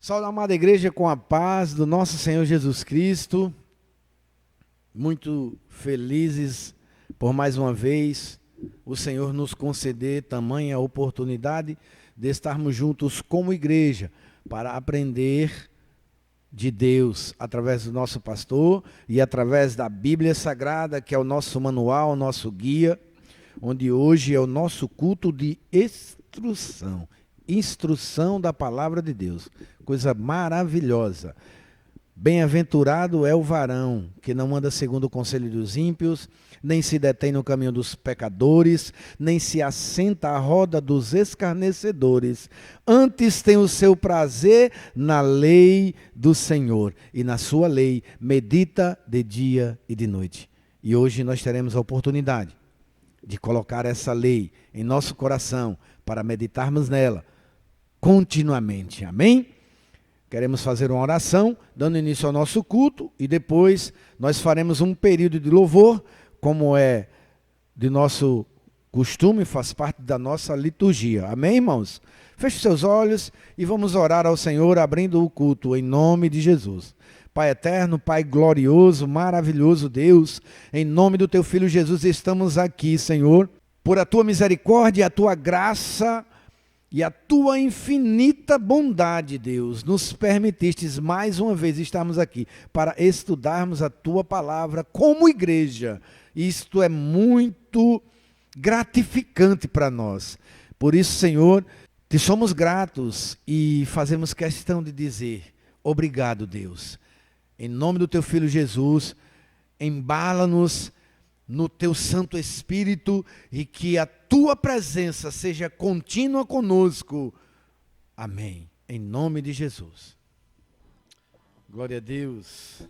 Salve, amada igreja, com a paz do nosso Senhor Jesus Cristo. Muito felizes por mais uma vez o Senhor nos conceder tamanha oportunidade de estarmos juntos como igreja para aprender de Deus através do nosso pastor e através da Bíblia Sagrada, que é o nosso manual, o nosso guia, onde hoje é o nosso culto de instrução da palavra de Deus. Coisa maravilhosa. Bem-aventurado é o varão que não anda segundo o conselho dos ímpios, nem se detém no caminho dos pecadores, nem se assenta à roda dos escarnecedores. Antes tem o seu prazer na lei do Senhor, e na sua lei medita de dia e de noite. E hoje nós teremos a oportunidade de colocar essa lei em nosso coração para meditarmos nela continuamente. Amém? Queremos fazer uma oração, dando início ao nosso culto, e depois nós faremos um período de louvor, como é de nosso costume, faz parte da nossa liturgia. Amém, irmãos? Feche seus olhos e vamos orar ao Senhor, abrindo o culto em nome de Jesus. Pai eterno, Pai glorioso, maravilhoso Deus, em nome do Teu Filho Jesus estamos aqui, Senhor, por a Tua misericórdia e a Tua graça, e a Tua infinita bondade, Deus, nos permitistes mais uma vez estarmos aqui para estudarmos a Tua palavra como igreja. Isto é muito gratificante para nós. Por isso, Senhor, te somos gratos e fazemos questão de dizer obrigado, Deus. Em nome do Teu Filho Jesus, embala-nos no Teu Santo Espírito e que a Tua presença seja contínua conosco. Amém. Em nome de Jesus. Glória a Deus.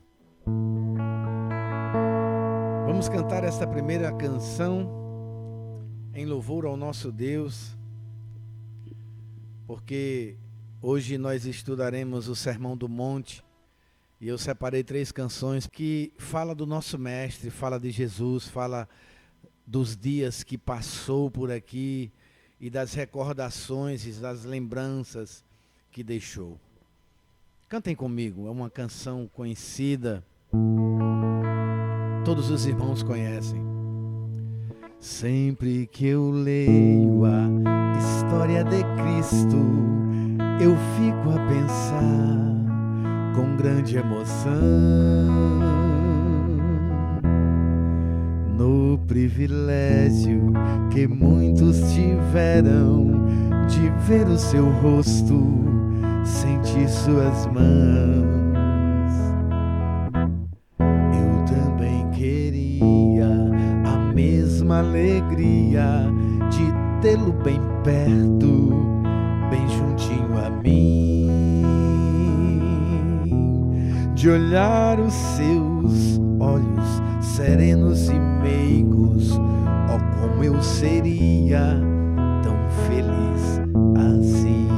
Vamos cantar esta primeira canção em louvor ao nosso Deus, porque hoje nós estudaremos o Sermão do Monte. E eu separei 3 canções que falam do nosso Mestre, fala de Jesus, fala dos dias que passou por aqui e das recordações e das lembranças que deixou. Cantem comigo, é uma canção conhecida, todos os irmãos conhecem. Sempre que eu leio a história de Cristo, eu fico a pensar com grande emoção no privilégio que muitos tiveram de ver o seu rosto, sentir suas mãos. Eu também queria a mesma alegria de tê-lo bem perto, bem juntinho a mim, de olhar os seus olhos serenos e meigos. Oh, como eu seria tão feliz assim.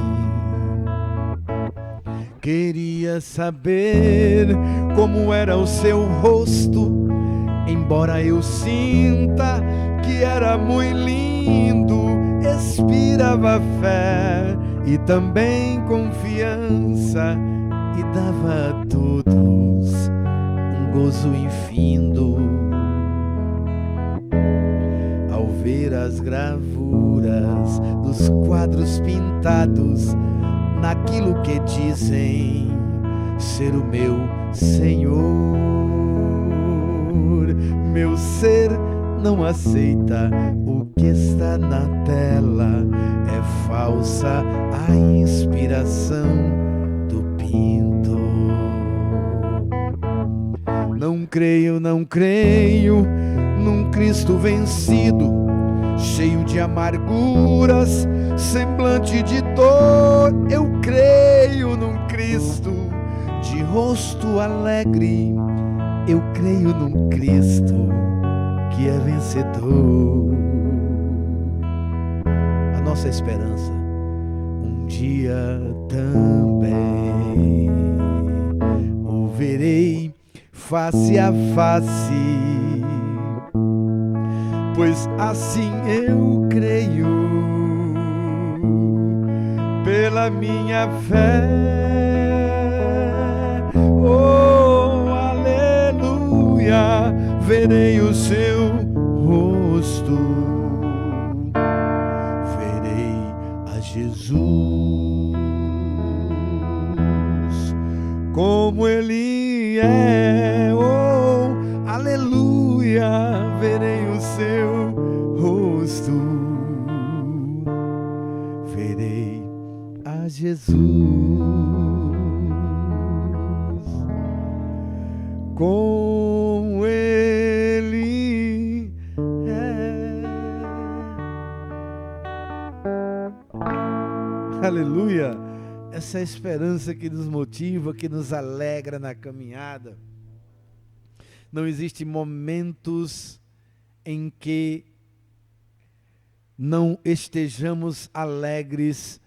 Queria saber como era o seu rosto, embora eu sinta que era muito lindo. Inspirava fé e também confiança, e dava a todos um gozo infindo ao ver as gravuras dos quadros pintados naquilo que dizem ser o meu Senhor. Meu ser não aceita o que está na tela, é falsa a inspiração do pintor. Não creio num Cristo vencido, cheio de amarguras, semblante de dor. Eu creio num Cristo de rosto alegre. Eu creio num Cristo que é vencedor. A nossa esperança, um dia também o verei face a face, pois assim eu creio pela minha fé. aleluia, verei o seu rosto, verei a Jesus como Ele é, oh, aleluia, verei o seu rosto, verei a Jesus como Ele é. Aleluia! Essa é a esperança que nos motiva, que nos alegra na caminhada. Não existem momentos em que não estejamos alegres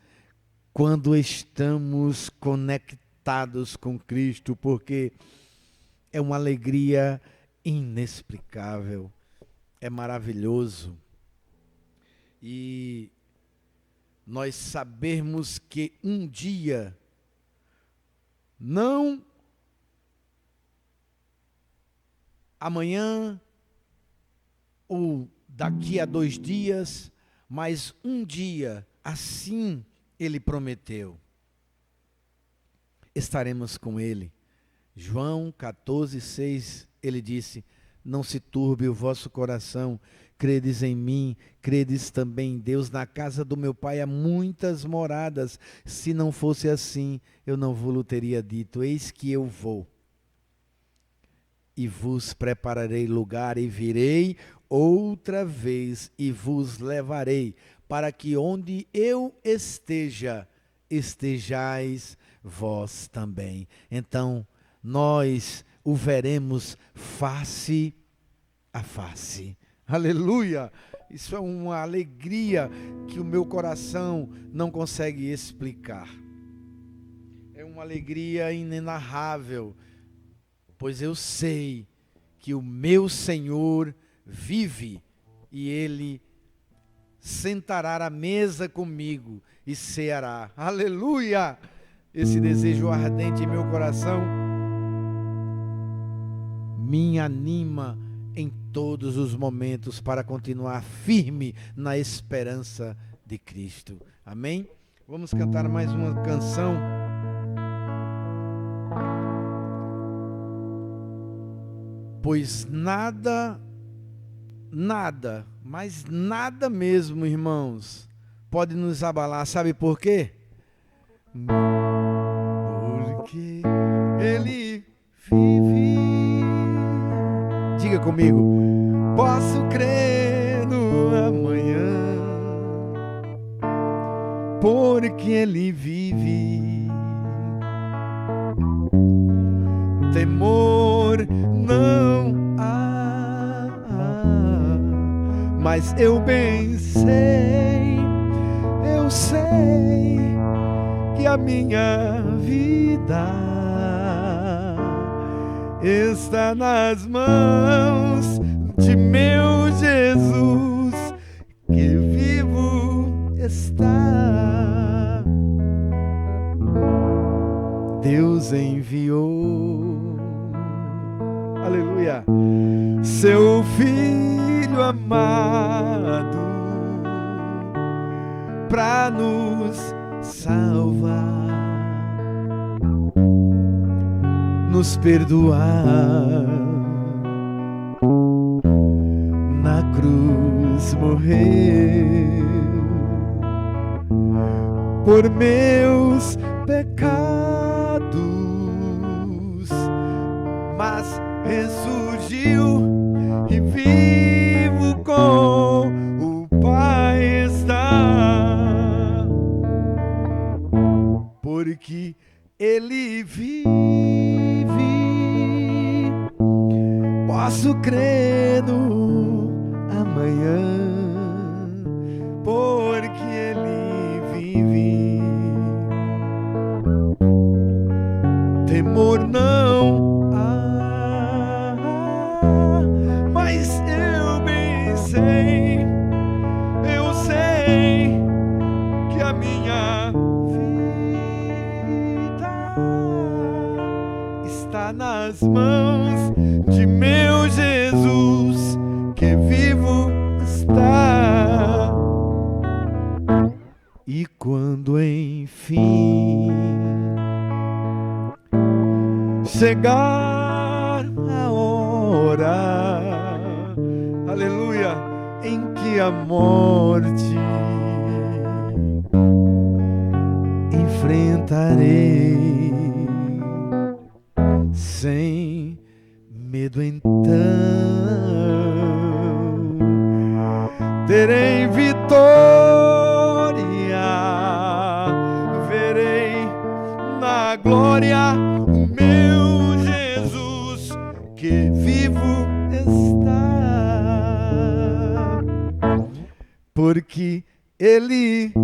quando estamos conectados com Cristo, porque é uma alegria inexplicável, é maravilhoso. E nós sabermos que um dia, não amanhã ou daqui a 2 dias, mas um dia, assim Ele prometeu, estaremos com Ele. João 14:6, Ele disse: não se turbe o vosso coração, credes em mim, credes também em Deus. Na casa do meu Pai há muitas moradas, se não fosse assim, eu não vos teria dito, eis que eu vou, e vos prepararei lugar, e virei outra vez, e vos levarei, para que onde eu esteja, estejais vós também. Então, nós o veremos face a face. Aleluia! Isso é uma alegria que o meu coração não consegue explicar. É uma alegria inenarrável, pois eu sei que o meu Senhor vive e Ele sentará à mesa comigo e ceará. Aleluia! Esse desejo ardente em meu coração me anima em todos os momentos para continuar firme na esperança de Cristo. Amém? Vamos cantar mais uma canção. Pois nada, mas nada mesmo, irmãos, pode nos abalar. Sabe por quê? Porque Ele vive. Diga comigo: posso crer no amanhã, porque Ele vive. Temor não há, mas eu bem sei, que a minha vida está nas mãos de meu Jesus, que vivo está. Deus enviou, aleluia, seu Filho amado para nos salvar, nos perdoar, na cruz morreu por meus pecados, mas ressurgiu e vivo com o Pai está, porque Ele vive. Posso crer no amanhã, porque Ele vive. Temor não há, mas eu bem sei, que a minha vida está nas mãos de meu E quando enfim chegar a hora, aleluia, em que a morte enfrentarei sem medo, então terei vitória, verei na glória o meu Jesus que vivo está, porque Ele vive.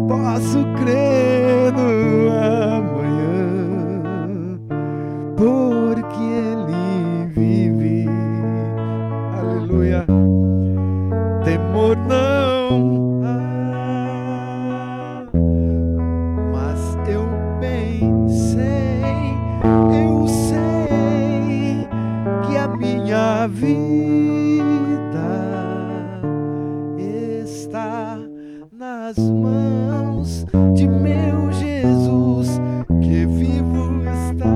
Posso crer no amanhã, porque Ele vive. Aleluia. Temor não há, mas eu bem sei, que a minha vida está nas mãos de meu Jesus, que vivo está.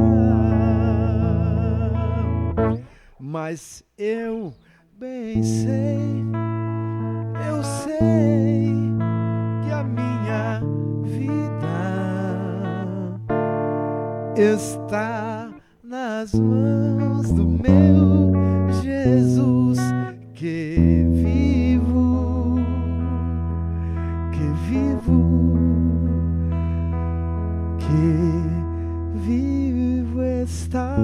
Mas eu bem sei, que a minha vida está nas mãos do meu Jesus, que vivo está.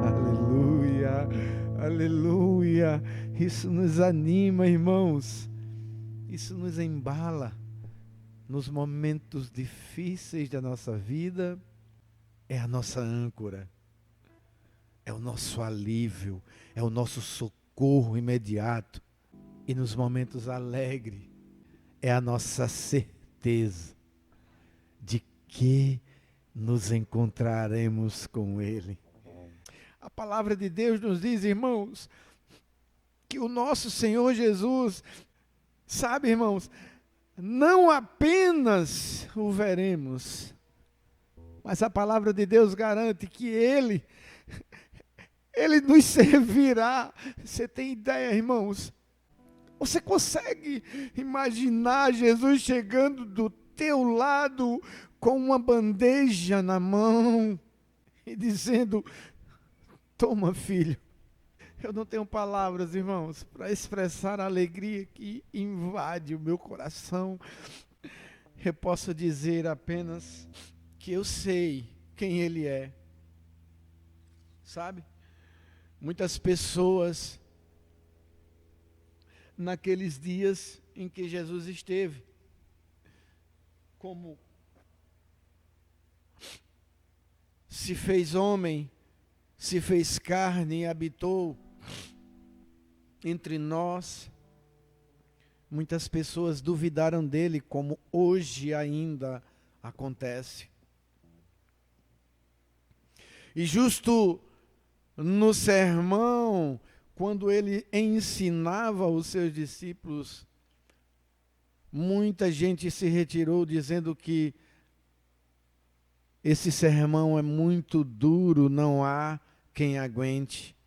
Aleluia, aleluia. Isso nos anima, irmãos. Isso nos embala nos momentos difíceis da nossa vida. É a nossa âncora, é o nosso alívio, é o nosso socorro imediato. E nos momentos alegres, é a nossa certeza de que nos encontraremos com Ele. A palavra de Deus nos diz, irmãos, que o nosso Senhor Jesus, sabe, irmãos, não apenas o veremos, mas a palavra de Deus garante que Ele nos servirá. Você tem ideia, irmãos? Você consegue imaginar Jesus chegando do teu lado com uma bandeja na mão e dizendo: toma, filho. Eu não tenho palavras, irmãos, para expressar a alegria que invade o meu coração. Eu posso dizer apenas que eu sei quem Ele é. Sabe? Muitas pessoas, naqueles dias em que Jesus esteve, como se fez homem, se fez carne e habitou entre nós, muitas pessoas duvidaram dele, como hoje ainda acontece. E justo no sermão, quando ele ensinava os seus discípulos, muita gente se retirou dizendo que esse sermão é muito duro, não há quem aguente.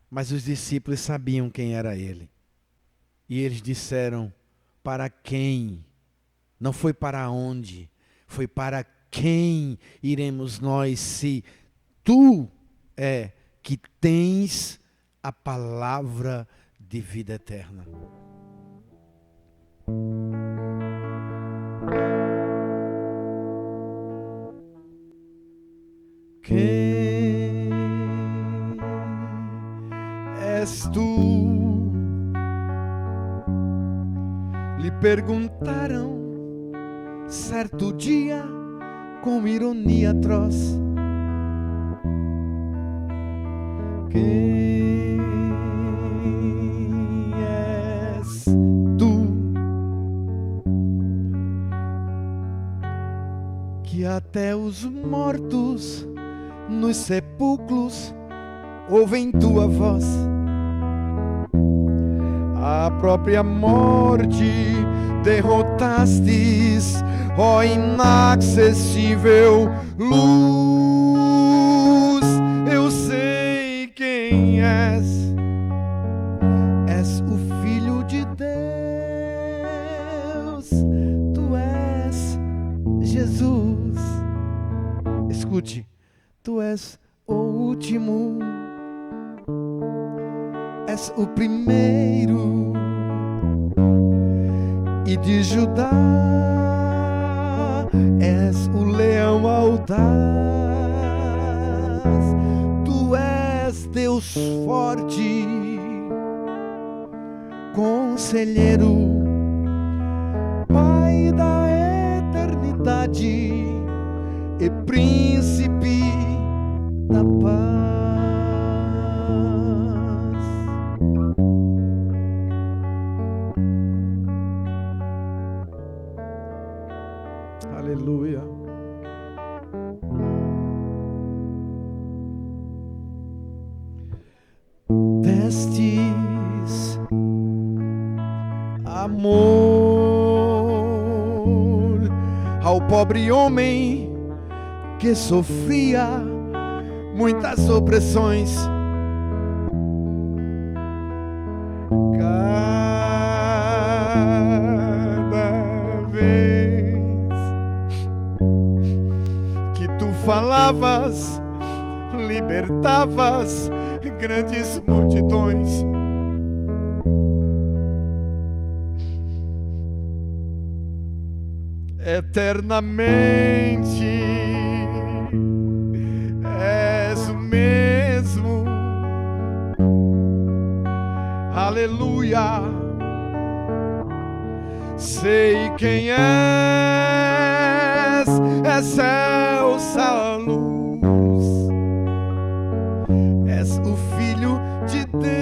Mas os discípulos sabiam quem era ele. E eles disseram: para quem? Não foi para onde, foi para quem iremos nós, se tu é que tens a palavra de vida eterna. Quem és tu? Lhe perguntaram certo dia com ironia atroz. Quem és tu? Que até os mortos nos sepulcros ouvem tua voz. A própria morte derrotastes, ó inacessível luz. Eu sei quem és. És o Filho de Deus. Tu és Jesus. Escute, tu és o último. És o primeiro, e de Judá és o leão audaz. Tu és Deus forte, conselheiro, Pai da eternidade e príncipe da paz. Aleluia. Destes amor ao pobre homem que sofria muitas opressões. Falavas, libertavas grandes multidões. Eternamente és o mesmo. Aleluia. Sei quem és, excelsa luz. És o Filho de Deus.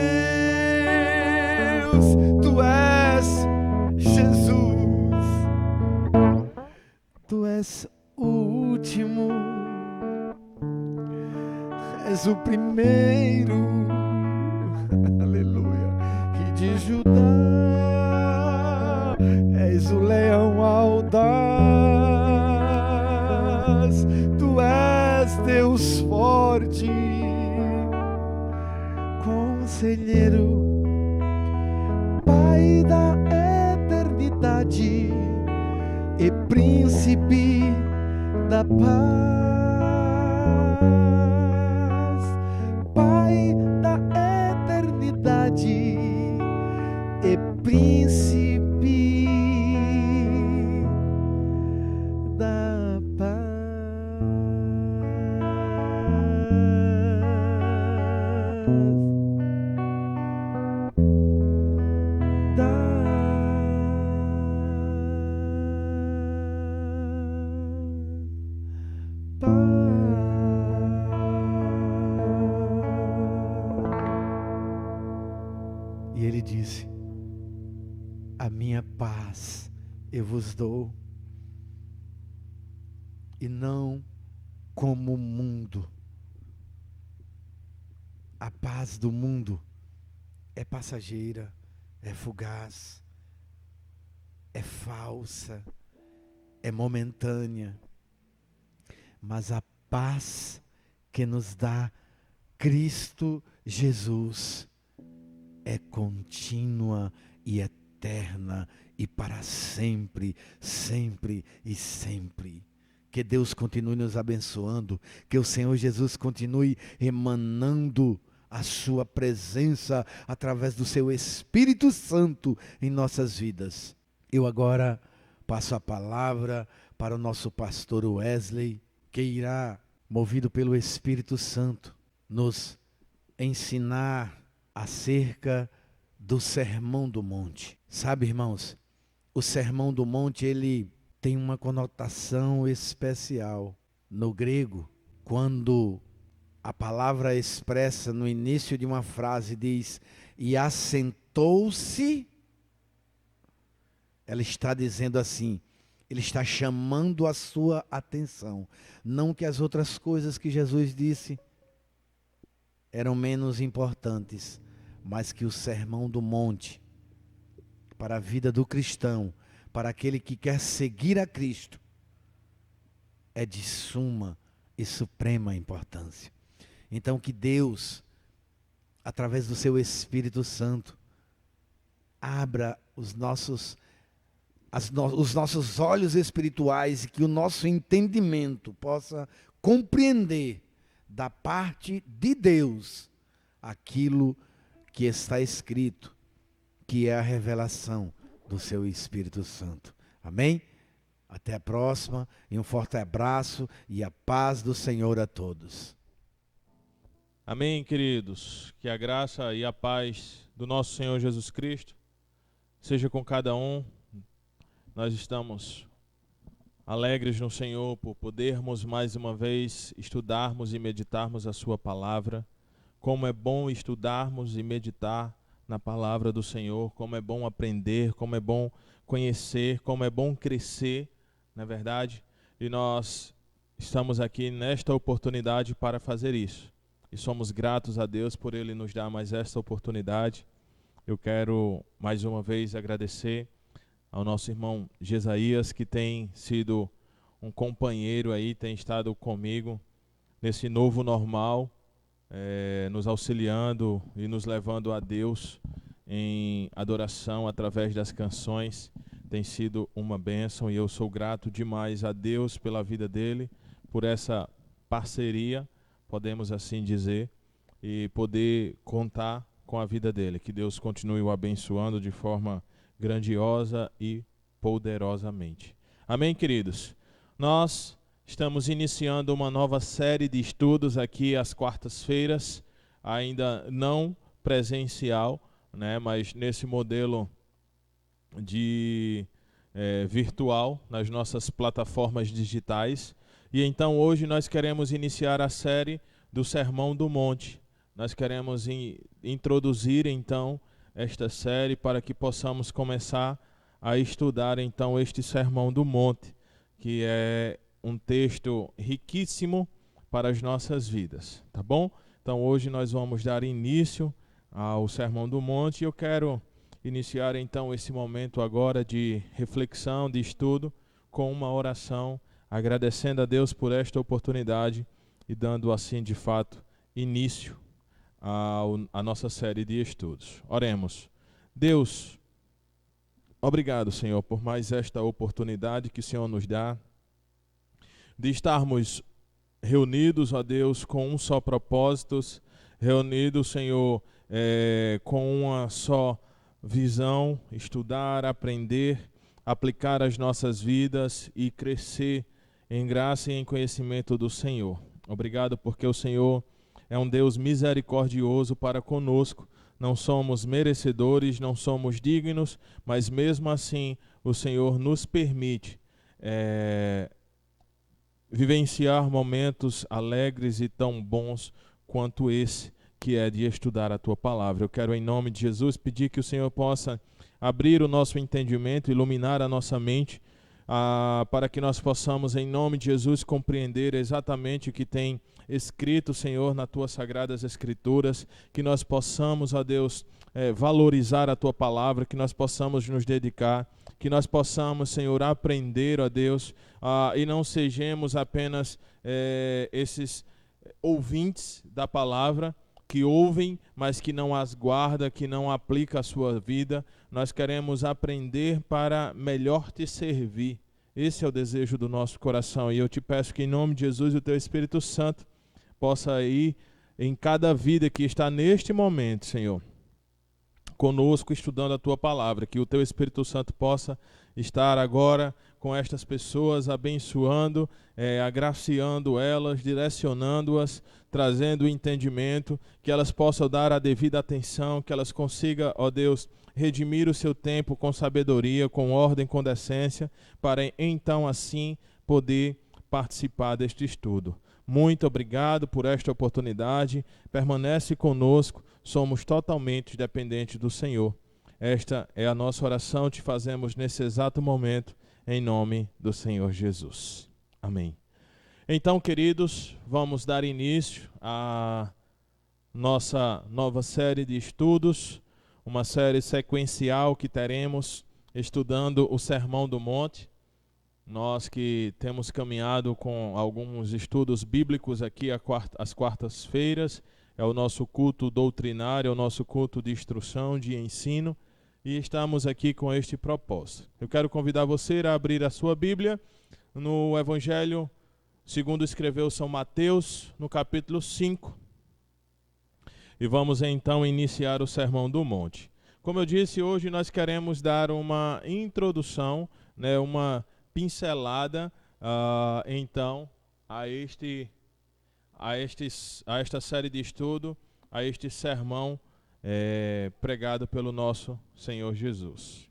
Tu és Jesus. Tu és o último. És o primeiro. Aleluia. E de Judá és o leão audaz. Tu és Deus forte, conselheiro, Pai da eternidade e príncipe da paz. Pai da eternidade e príncipe da paz. E ele disse: a minha paz eu vos dou, e não como o mundo. A paz do mundo é passageira, é fugaz, é falsa, é momentânea. Mas a paz que nos dá Cristo Jesus é contínua e eterna e para sempre, sempre e sempre. Que Deus continue nos abençoando, que o Senhor Jesus continue emanando a sua presença através do seu Espírito Santo em nossas vidas. Eu agora passo a palavra para o nosso pastor Wesley, que irá, movido pelo Espírito Santo, nos ensinar acerca do Sermão do Monte. Sabe, irmãos, o Sermão do Monte, ele tem uma conotação especial. No grego, quando a palavra expressa no início de uma frase diz, e assentou-se, ela está dizendo assim, ele está chamando a sua atenção. Não que as outras coisas que Jesus disse eram menos importantes, mas que o Sermão do Monte, para a vida do cristão, para aquele que quer seguir a Cristo, é de suma e suprema importância. Então que Deus, através do seu Espírito Santo, abra os nossos olhos espirituais e que o nosso entendimento possa compreender da parte de Deus aquilo que está escrito, que é a revelação do seu Espírito Santo. Amém? Até a próxima, e um forte abraço e a paz do Senhor a todos. Amém, queridos. Que a graça e a paz do nosso Senhor Jesus Cristo seja com cada um. Nós estamos alegres no Senhor por podermos mais uma vez estudarmos e meditarmos a sua palavra. Como é bom estudarmos e meditar na palavra do Senhor, como é bom aprender, como é bom conhecer, como é bom crescer, não é verdade? E nós estamos aqui nesta oportunidade para fazer isso. E somos gratos a Deus por Ele nos dar mais esta oportunidade. Eu quero mais uma vez agradecer ao nosso irmão Jesaías, que tem sido um companheiro aí, tem estado comigo nesse novo normal, nos auxiliando e nos levando a Deus em adoração através das canções. Tem sido uma bênção e eu sou grato demais a Deus pela vida dele, por essa parceria, podemos assim dizer, e poder contar com a vida dele. Que Deus continue o abençoando de forma grandiosa e poderosamente. Amém, queridos? Nós estamos iniciando uma nova série de estudos aqui às quartas-feiras, ainda não presencial, né, mas nesse modelo de virtual, nas nossas plataformas digitais. E então hoje nós queremos iniciar a série do Sermão do Monte. Nós queremos introduzir então esta série para que possamos começar a estudar então este Sermão do Monte, que é um texto riquíssimo para as nossas vidas, tá bom? Então hoje nós vamos dar início ao Sermão do Monte e eu quero iniciar então esse momento agora de reflexão, de estudo, com uma oração, agradecendo a Deus por esta oportunidade e dando assim de fato início à nossa série de estudos. Oremos. Deus, obrigado, Senhor, por mais esta oportunidade que o Senhor nos dá de estarmos reunidos, ó Deus, com um só propósito, reunidos, Senhor, com uma só visão, estudar, aprender, aplicar as nossas vidas e crescer em graça e em conhecimento do Senhor. Obrigado porque o Senhor é um Deus misericordioso para conosco. Não somos merecedores, não somos dignos, mas mesmo assim o Senhor nos permite vivenciar momentos alegres e tão bons quanto esse, que é de estudar a Tua Palavra. Eu quero, em nome de Jesus, pedir que o Senhor possa abrir o nosso entendimento, iluminar a nossa mente, para que nós possamos, em nome de Jesus, compreender exatamente o que tem escrito, Senhor, nas Tuas Sagradas Escrituras, que nós possamos, ó Deus, valorizar a Tua Palavra, que nós possamos nos dedicar, que nós possamos, Senhor, aprender, ó Deus, e não sejamos apenas esses ouvintes da Palavra, que ouvem, mas que não as guarda, que não aplica a sua vida. Nós queremos aprender para melhor te servir. Esse é o desejo do nosso coração. E eu te peço que em nome de Jesus o Teu Espírito Santo possa ir em cada vida que está neste momento, Senhor, conosco estudando a Tua Palavra. Que o Teu Espírito Santo possa estar agora com estas pessoas, abençoando, agraciando elas, direcionando-as, trazendo o entendimento, que elas possam dar a devida atenção, que elas consigam, ó Deus, redimir o seu tempo com sabedoria, com ordem, com decência, para então assim poder participar deste estudo. Muito obrigado por esta oportunidade, permanece conosco, somos totalmente dependentes do Senhor. Esta é a nossa oração, te fazemos nesse exato momento, em nome do Senhor Jesus. Amém. Então, queridos, vamos dar início nossa nova série de estudos, uma série sequencial que teremos estudando o Sermão do Monte. Nós que temos caminhado com alguns estudos bíblicos aqui às quartas-feiras, é o nosso culto doutrinário, é o nosso culto de instrução, de ensino, e estamos aqui com este propósito. Eu quero convidar você a abrir a sua Bíblia no Evangelho segundo escreveu São Mateus, no capítulo 5. E vamos então iniciar o Sermão do Monte. Como eu disse, hoje nós queremos dar uma introdução, uma pincelada, então, a esta série de estudo, a este sermão pregado pelo nosso Senhor Jesus.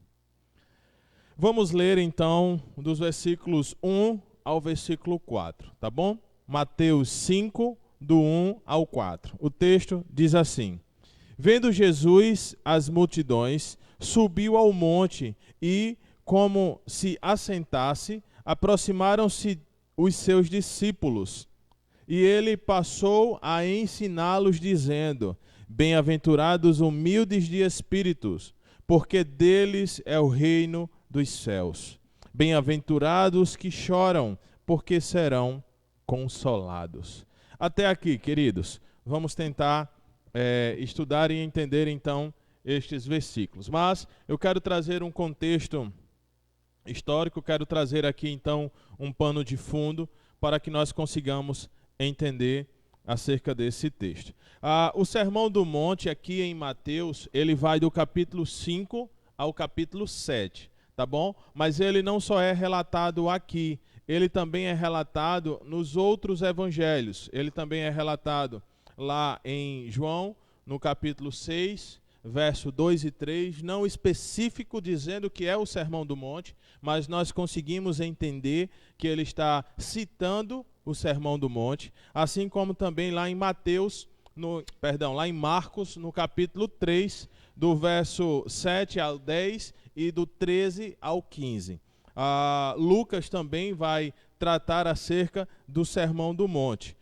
Vamos ler então dos versículos 1 ao versículo 4, tá bom? Mateus 5, do 1 ao 4. O texto diz assim: Vendo Jesus as multidões, subiu ao monte e, como se assentasse, aproximaram-se os seus discípulos. E ele passou a ensiná-los, dizendo: Bem-aventurados humildes de espíritos, porque deles é o reino dos céus. Bem-aventurados que choram, porque serão consolados. Até aqui, queridos, vamos tentar estudar e entender então estes versículos. Mas eu quero trazer um contexto histórico, quero trazer aqui então um pano de fundo para que nós consigamos entender acerca desse texto. O Sermão do Monte aqui em Mateus, ele vai do capítulo 5 ao capítulo 7. Tá bom? Mas ele não só é relatado aqui, ele também é relatado nos outros evangelhos. Ele também é relatado lá em João, no capítulo 6, verso 2 e 3, não específico dizendo que é o Sermão do Monte, mas nós conseguimos entender que ele está citando o Sermão do Monte, assim como também lá em lá em Marcos, no capítulo 3, do verso 7 ao 10 e do 13 ao 15. Lucas também vai tratar acerca do Sermão do Monte.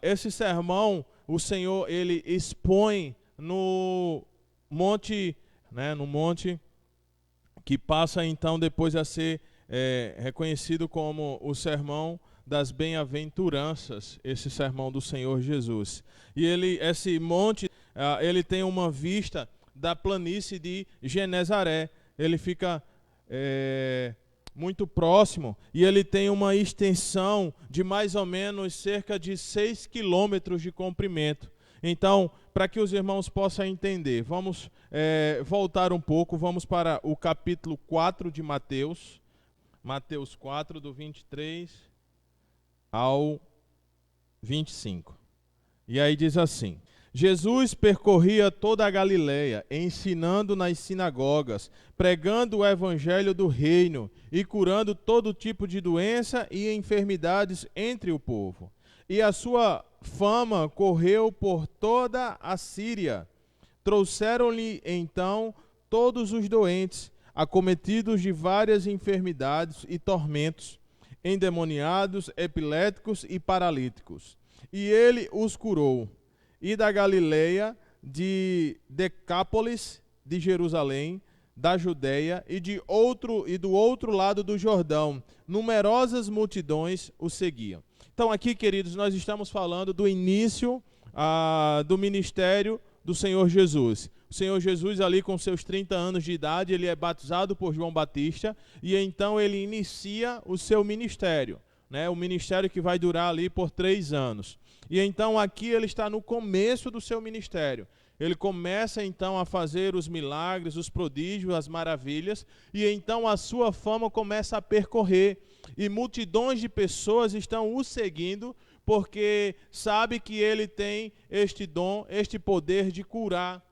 Esse sermão, o Senhor, ele expõe no monte, no monte que passa então depois a ser reconhecido como o Sermão das Bem-aventuranças, esse sermão do Senhor Jesus. E esse monte, ele tem uma vista da planície de Genezaré. Ele fica muito próximo e ele tem uma extensão de mais ou menos cerca de 6 quilômetros de comprimento. Então, para que os irmãos possam entender, vamos voltar um pouco, vamos para o capítulo 4 de Mateus, Mateus 4, do 23 ao 25. E aí diz assim: Jesus percorria toda a Galileia, ensinando nas sinagogas, pregando o evangelho do reino e curando todo tipo de doença e enfermidades entre o povo. E a sua fama correu por toda a Síria. Trouxeram-lhe então todos os doentes, acometidos de várias enfermidades e tormentos, endemoniados, epiléticos e paralíticos. E ele os curou. E da Galileia, de Decápolis, de Jerusalém, da Judeia e do outro lado do Jordão, numerosas multidões o seguiam. Então aqui, queridos, nós estamos falando do início do ministério do Senhor Jesus. O Senhor Jesus, ali com seus 30 anos de idade, ele é batizado por João Batista e então ele inicia o seu ministério, o ministério que vai durar ali por 3 anos. E então aqui ele está no começo do seu ministério. Ele começa então a fazer os milagres, os prodígios, as maravilhas, e então a sua fama começa a percorrer. E multidões de pessoas estão o seguindo, porque sabe que ele tem este dom, este poder de curar,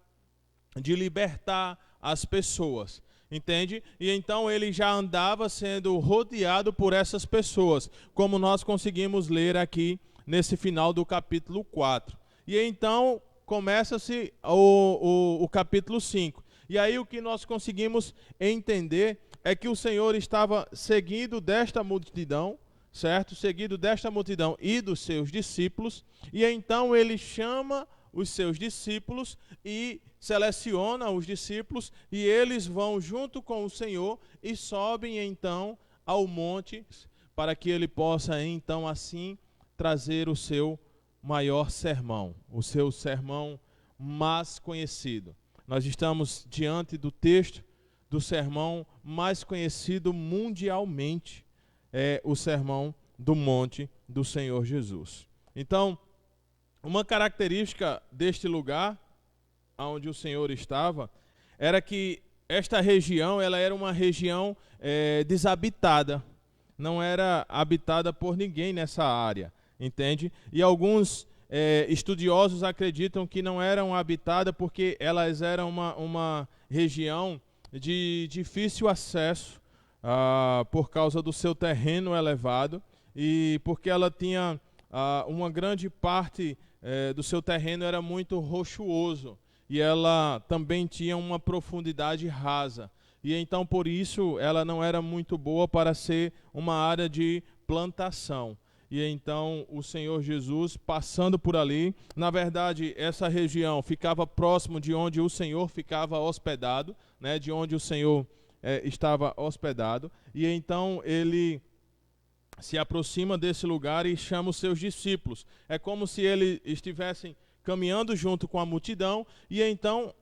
de libertar as pessoas. Entende? E então ele já andava sendo rodeado por essas pessoas, como nós conseguimos ler aqui nesse final do capítulo 4. E então começa-se o capítulo 5. E aí o que nós conseguimos entender é que o Senhor estava seguido desta multidão, certo? Seguido desta multidão e dos seus discípulos, e então ele chama os seus discípulos e seleciona os discípulos, e eles vão junto com o Senhor e sobem então ao monte, para que ele possa então assim trazer o seu maior sermão, o seu sermão mais conhecido. Nós estamos diante do texto do sermão mais conhecido mundialmente, é o Sermão do Monte do Senhor Jesus. Então, uma característica deste lugar onde o Senhor estava era que esta região, ela era uma região desabitada, não era habitada por ninguém nessa área, entende? E alguns estudiosos acreditam que não eram habitadas porque elas eram uma região de difícil acesso por causa do seu terreno elevado e porque ela tinha uma grande parte do seu terreno era muito rochoso e ela também tinha uma profundidade rasa. E então por isso ela não era muito boa para ser uma área de plantação. E então o Senhor Jesus, passando por ali, na verdade essa região ficava próximo de onde o Senhor ficava hospedado, né, de onde o Senhor estava hospedado, e então ele se aproxima desse lugar e chama os seus discípulos. É como se eles estivessem caminhando junto com a multidão, e então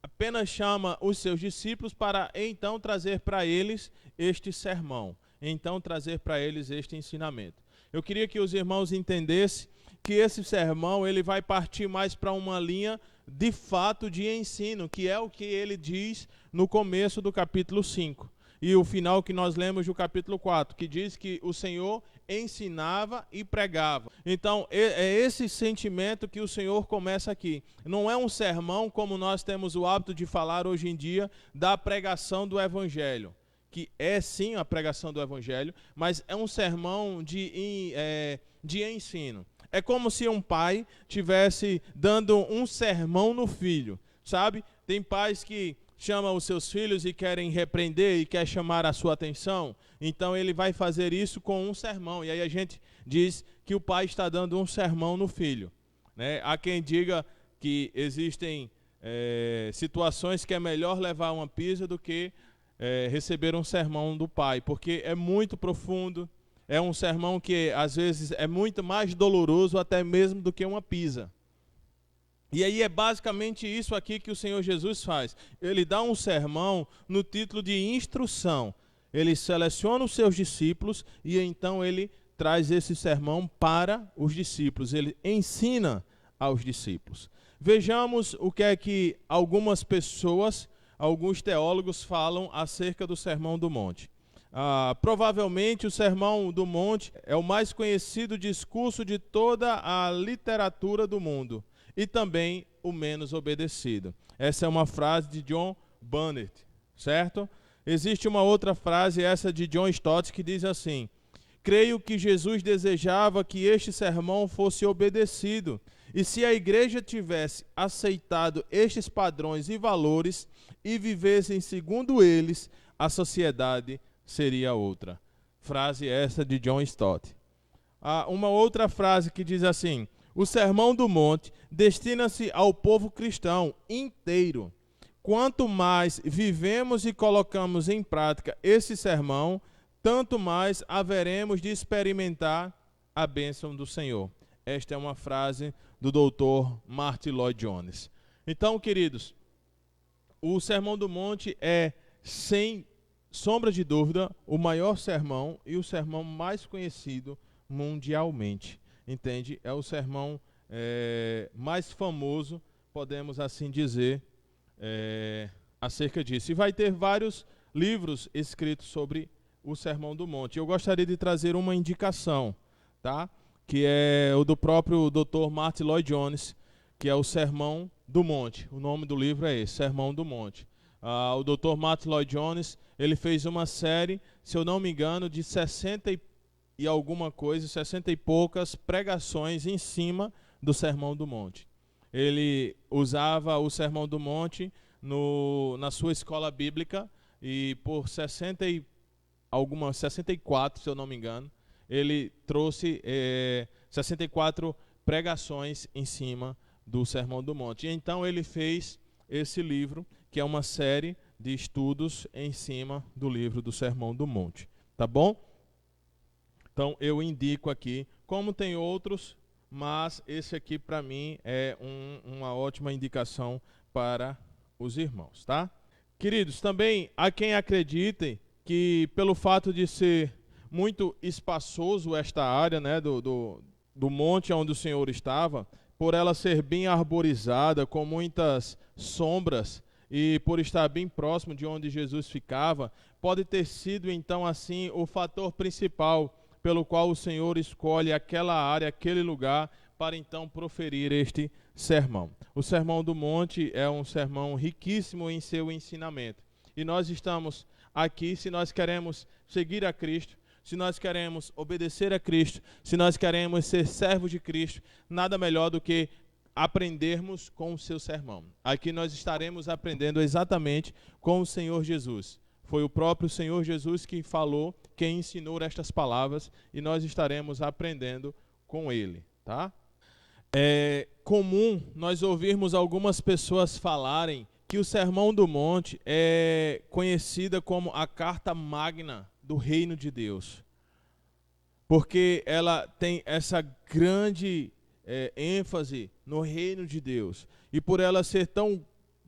apenas chama os seus discípulos para então trazer para eles este sermão, então trazer para eles este ensinamento. Eu queria que os irmãos entendessem que esse sermão ele vai partir mais para uma linha de fato de ensino, que é o que ele diz no começo do capítulo 5. E o final que nós lemos do capítulo 4, que diz que o Senhor ensinava e pregava. Então, é esse sentimento que o Senhor começa aqui. Não é um sermão como nós temos o hábito de falar hoje em dia da pregação do Evangelho, que é sim a pregação do Evangelho, mas é um sermão de ensino. É como se um pai tivesse dando um sermão no filho, sabe? Tem pais que chamam os seus filhos e querem repreender e quer chamar a sua atenção, então ele vai fazer isso com um sermão, e aí a gente diz que o pai está dando um sermão no filho, né? Há quem diga que existem situações que é melhor levar uma pisa do que receber um sermão do pai, porque é muito profundo, é um sermão que às vezes é muito mais doloroso até mesmo do que uma pisa. E aí é basicamente isso aqui que o Senhor Jesus faz. Ele dá um sermão no título de instrução. Ele seleciona os seus discípulos e então ele traz esse sermão para os discípulos. Ele ensina aos discípulos. Vejamos o que é que algumas pessoas, alguns teólogos falam acerca do Sermão do Monte. Provavelmente o Sermão do Monte é o mais conhecido discurso de toda a literatura do mundo e também o menos obedecido. Essa é uma frase de John Bunyan, certo? Existe uma outra frase, essa de John Stott, que diz assim: creio que Jesus desejava que este sermão fosse obedecido, e se a igreja tivesse aceitado estes padrões e valores e vivessem segundo eles, a sociedade seria outra. Frase essa de John Stott. Uma outra frase que diz assim: o Sermão do Monte destina-se ao povo cristão inteiro. Quanto mais vivemos e colocamos em prática esse sermão, tanto mais haveremos de experimentar a bênção do Senhor. Esta é uma frase do Dr. Martyn Lloyd-Jones. Então, queridos, o Sermão do Monte é, sem sombra de dúvida, o maior sermão e o sermão mais conhecido mundialmente. Entende? É o sermão mais famoso, podemos assim dizer, acerca disso. E vai ter vários livros escritos sobre o Sermão do Monte. Eu gostaria de trazer uma indicação, tá? Que é o do próprio Dr. Martyn Lloyd-Jones, que é o Sermão do Monte. O nome do livro é esse, Sermão do Monte. O Dr. Martyn Lloyd-Jones, ele fez uma série, se eu não me engano, de 60 e poucas pregações em cima do Sermão do Monte. Ele usava o Sermão do Monte na sua escola bíblica e por 64, se eu não me engano, ele trouxe 64 pregações em cima do Sermão do Monte. E então ele fez esse livro, que é uma série de estudos em cima do livro do Sermão do Monte. Tá bom? Então eu indico aqui, como tem outros, mas esse aqui para mim é uma ótima indicação para os irmãos, tá? Queridos, também há quem acredite que pelo fato de ser muito espaçoso esta área, né, do monte onde o Senhor estava, por ela ser bem arborizada, com muitas sombras, e por estar bem próximo de onde Jesus ficava, pode ter sido então assim o fator principal pelo qual o Senhor escolhe aquela área, aquele lugar, para então proferir este sermão. O Sermão do Monte é um sermão riquíssimo em seu ensinamento. E nós estamos aqui se nós queremos seguir a Cristo, se nós queremos obedecer a Cristo, se nós queremos ser servos de Cristo, nada melhor do que aprendermos com o seu sermão. Aqui nós estaremos aprendendo exatamente com o Senhor Jesus. Foi o próprio Senhor Jesus que falou, que ensinou estas palavras, e nós estaremos aprendendo com Ele, tá? É comum nós ouvirmos algumas pessoas falarem que o Sermão do Monte é conhecida como a carta magna do reino de Deus, porque ela tem essa grande ênfase no reino de Deus, e por ela ser tão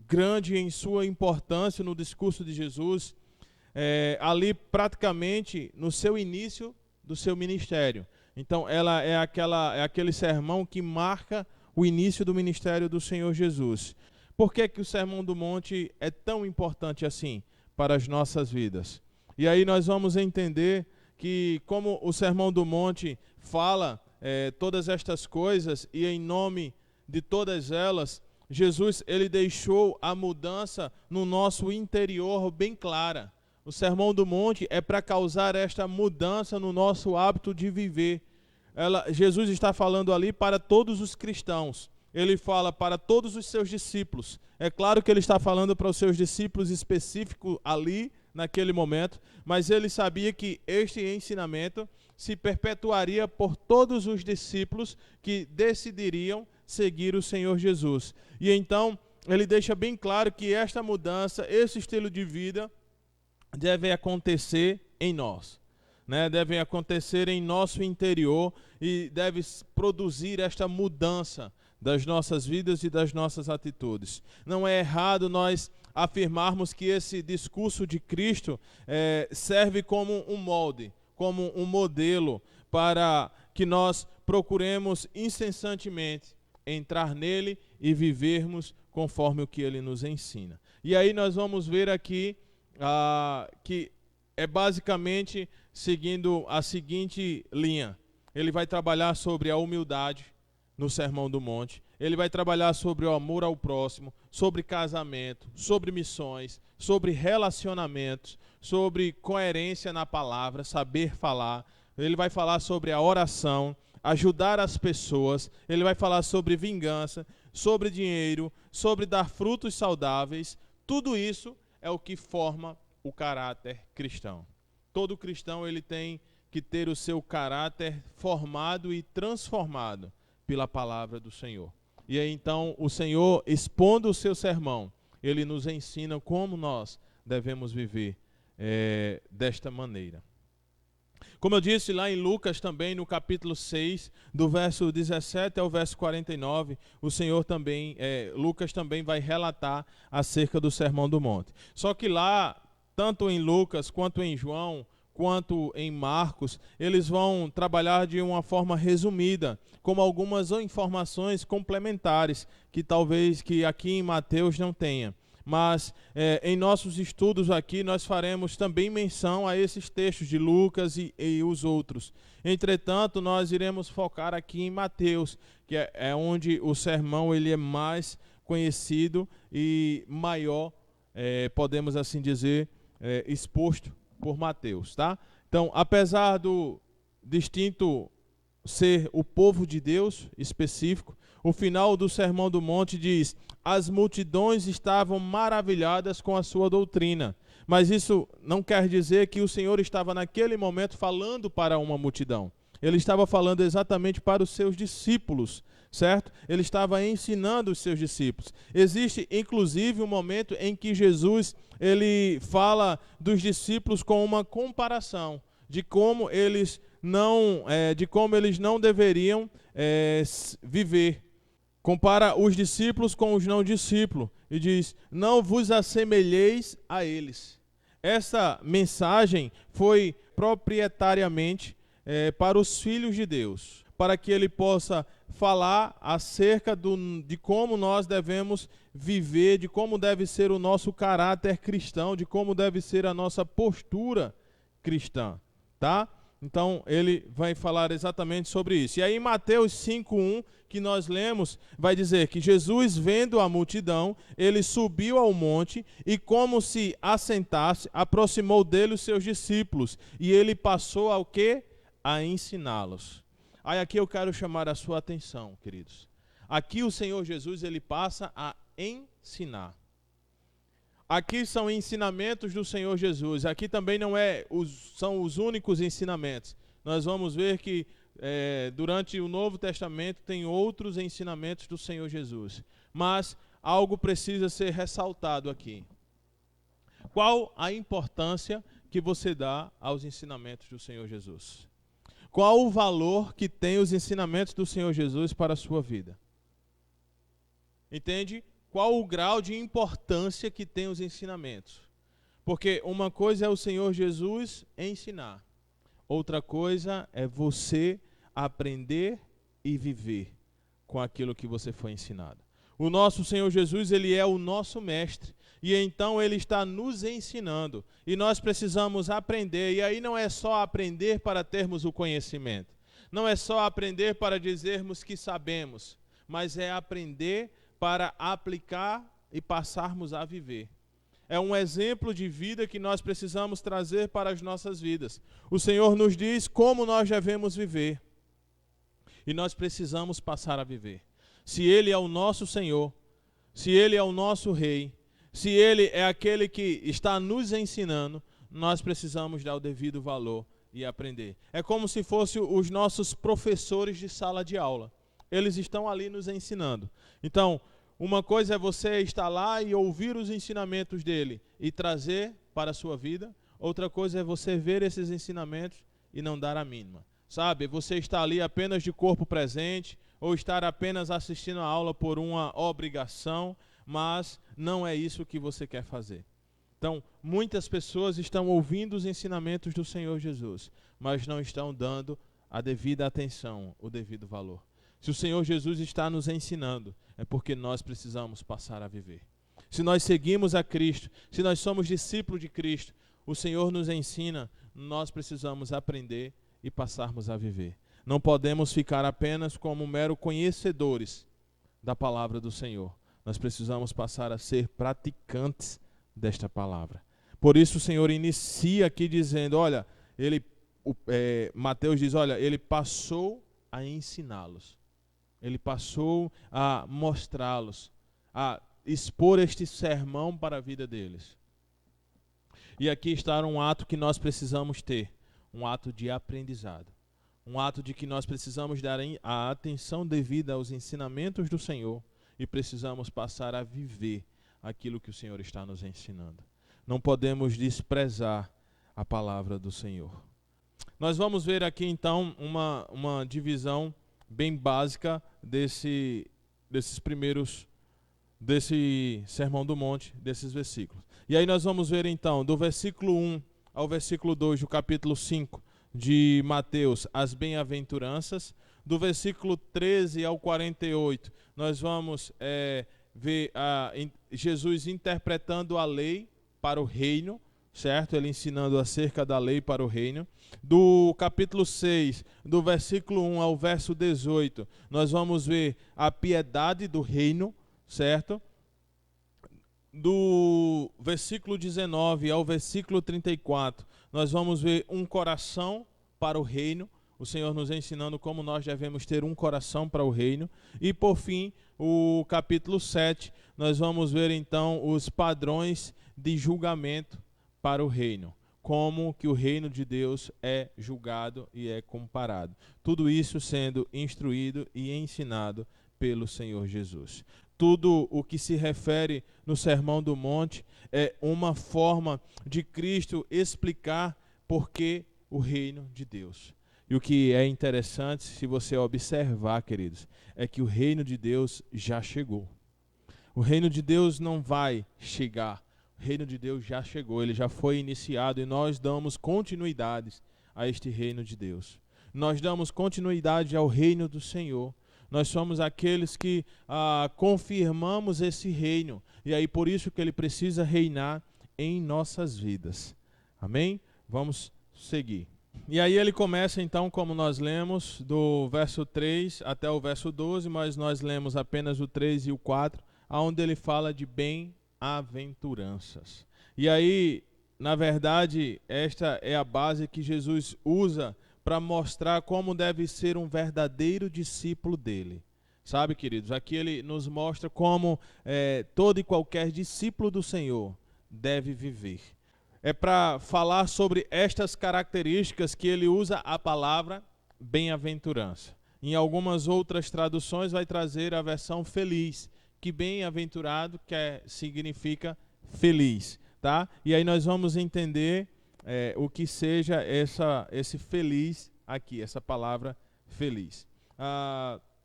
grande em sua importância no discurso de Jesus, ali praticamente no seu início do seu ministério. Então ela é aquele sermão que marca o início do ministério do Senhor Jesus. Por que que o Sermão do Monte é tão importante assim para as nossas vidas? E aí nós vamos entender que como o Sermão do Monte fala todas estas coisas, e em nome de todas elas, Jesus ele deixou a mudança no nosso interior bem clara. O Sermão do Monte é para causar esta mudança no nosso hábito de viver. Jesus está falando ali para todos os cristãos. Ele fala para todos os seus discípulos. É claro que ele está falando para os seus discípulos específicos ali, naquele momento, mas ele sabia que este ensinamento se perpetuaria por todos os discípulos que decidiriam seguir o Senhor Jesus. E então, ele deixa bem claro que esta mudança, esse estilo de vida, deve acontecer em nós, né? Deve acontecer em nosso interior e deve produzir esta mudança das nossas vidas e das nossas atitudes. Não é errado nós afirmarmos que esse discurso de Cristo serve como um molde, como um modelo para que nós procuremos incessantemente entrar nele e vivermos conforme o que ele nos ensina. E aí nós vamos ver aqui que é basicamente seguindo a seguinte linha. Ele vai trabalhar sobre a humildade no Sermão do Monte. Ele vai trabalhar sobre o amor ao próximo, sobre casamento, sobre missões, sobre relacionamentos, sobre coerência na palavra, saber falar. Ele vai falar sobre a oração, ajudar as pessoas. Ele vai falar sobre vingança, sobre dinheiro, sobre dar frutos saudáveis. Tudo isso é o que forma o caráter cristão. Todo cristão ele tem que ter o seu caráter formado e transformado pela palavra do Senhor. E aí então o Senhor, expondo o seu sermão, ele nos ensina como nós devemos viver desta maneira. Como eu disse lá em Lucas também, no capítulo 6, do verso 17 ao verso 49, o Senhor também, Lucas também vai relatar acerca do Sermão do Monte. Só que lá, tanto em Lucas, quanto em João, quanto em Marcos, eles vão trabalhar de uma forma resumida, como algumas informações complementares, que talvez que aqui em Mateus não tenha. Mas em nossos estudos aqui nós faremos também menção a esses textos de Lucas e os outros. Entretanto, nós iremos focar aqui em Mateus, que é onde o sermão ele é mais conhecido e maior, podemos assim dizer, exposto por Mateus, tá? Então, apesar do distinto ser o povo de Deus específico, o final do Sermão do Monte diz: as multidões estavam maravilhadas com a sua doutrina. Mas isso não quer dizer que o Senhor estava naquele momento falando para uma multidão. Ele estava falando exatamente para os seus discípulos certo? Ele estava ensinando os seus discípulos. Existe, inclusive, um momento em que Jesus ele fala dos discípulos com uma comparação de como eles não deveriam viver. Compara os discípulos com os não discípulos e diz: não vos assemelheis a eles. Essa mensagem foi proprietariamente para os filhos de Deus, para que ele possa falar acerca de como nós devemos viver, de como deve ser o nosso caráter cristão, de como deve ser a nossa postura cristã, tá? Então, ele vai falar exatamente sobre isso. E aí, em Mateus 5:1, que nós lemos, vai dizer que Jesus, vendo a multidão, ele subiu ao monte e, como se assentasse, aproximou dele os seus discípulos. E ele passou ao quê? A ensiná-los. Aí aqui eu quero chamar a sua atenção, queridos. Aqui o Senhor Jesus, ele passa a ensinar. Aqui são ensinamentos do Senhor Jesus. Aqui também não são os únicos ensinamentos. Nós vamos ver que durante o Novo Testamento tem outros ensinamentos do Senhor Jesus. Mas algo precisa ser ressaltado aqui. Qual a importância que você dá aos ensinamentos do Senhor Jesus? Qual o valor que tem os ensinamentos do Senhor Jesus para a sua vida? Entende? Qual o grau de importância que tem os ensinamentos? Porque uma coisa é o Senhor Jesus ensinar. Outra coisa é você aprender e viver com aquilo que você foi ensinado. O nosso Senhor Jesus, ele é o nosso mestre. E então ele está nos ensinando. E nós precisamos aprender. E aí não é só aprender para termos o conhecimento. Não é só aprender para dizermos que sabemos. Mas é aprender para aplicar e passarmos a viver. É um exemplo de vida que nós precisamos trazer para as nossas vidas. O Senhor nos diz como nós devemos viver. E nós precisamos passar a viver. Se Ele é o nosso Senhor, se Ele é o nosso Rei, se Ele é aquele que está nos ensinando, nós precisamos dar o devido valor e aprender. É como se fossem os nossos professores de sala de aula. Eles estão ali nos ensinando. Então, uma coisa é você estar lá e ouvir os ensinamentos dele e trazer para a sua vida. Outra coisa é você ver esses ensinamentos e não dar a mínima. Sabe, você está ali apenas de corpo presente ou estar apenas assistindo a aula por uma obrigação, mas não é isso que você quer fazer. Então, muitas pessoas estão ouvindo os ensinamentos do Senhor Jesus, mas não estão dando a devida atenção, o devido valor. Se o Senhor Jesus está nos ensinando, é porque nós precisamos passar a viver. Se nós seguimos a Cristo, se nós somos discípulos de Cristo, o Senhor nos ensina, nós precisamos aprender e passarmos a viver. Não podemos ficar apenas como mero conhecedores da palavra do Senhor. Nós precisamos passar a ser praticantes desta palavra. Por isso o Senhor inicia aqui dizendo, olha, Mateus diz, olha, ele passou a ensiná-los. Ele passou a mostrá-los, a expor este sermão para a vida deles. E aqui está um ato que nós precisamos ter, um ato de aprendizado. Um ato de que nós precisamos dar a atenção devida aos ensinamentos do Senhor e precisamos passar a viver aquilo que o Senhor está nos ensinando. Não podemos desprezar a palavra do Senhor. Nós vamos ver aqui então uma divisão bem básica desse Sermão do Monte, desses versículos. E aí nós vamos ver então, do versículo 1 ao versículo 2 do capítulo 5 de Mateus, as bem-aventuranças. Do versículo 13 ao 48, nós vamos ver Jesus interpretando a lei para o reino, certo? Ele ensinando acerca da lei para o reino. Do capítulo 6, do versículo 1 ao verso 18, nós vamos ver a piedade do reino, certo? Do versículo 19 ao versículo 34, nós vamos ver um coração para o reino, o Senhor nos ensinando como nós devemos ter um coração para o reino. E por fim, o capítulo 7, nós vamos ver então os padrões de julgamento para o reino. Como que o reino de Deus é julgado e é comparado. Tudo isso sendo instruído e ensinado pelo Senhor Jesus. Tudo o que se refere no Sermão do Monte é uma forma de Cristo explicar por que o reino de Deus. E o que é interessante, se você observar, queridos, é que o reino de Deus já chegou. O reino de Deus não vai chegar. O reino de Deus já chegou, ele já foi iniciado e nós damos continuidade a este reino de Deus. Nós damos continuidade ao reino do Senhor. Nós somos aqueles que confirmamos esse reino. E aí por isso que ele precisa reinar em nossas vidas. Amém? Vamos seguir. E aí ele começa então, como nós lemos, do verso 3 até o verso 12, mas nós lemos apenas o 3 e o 4, onde ele fala de bem-aventuranças. E aí, na verdade, esta é a base que Jesus usa para mostrar como deve ser um verdadeiro discípulo dele. Sabe, queridos, aqui ele nos mostra como todo e qualquer discípulo do Senhor deve viver. É para falar sobre estas características que ele usa a palavra bem-aventurança. Em algumas outras traduções vai trazer a versão feliz, que bem-aventurado significa feliz, tá? E aí nós vamos entender o que seja esse feliz aqui, essa palavra feliz.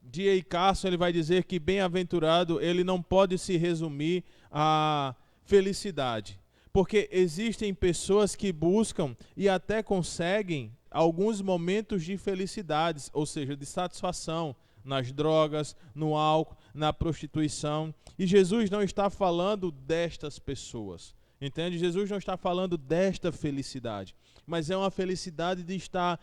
D.A. Carson ele vai dizer que bem-aventurado ele não pode se resumir a felicidade, porque existem pessoas que buscam e até conseguem alguns momentos de felicidade, ou seja, de satisfação nas drogas, no álcool, na prostituição. E Jesus não está falando destas pessoas, entende? Jesus não está falando desta felicidade, mas é uma felicidade de estar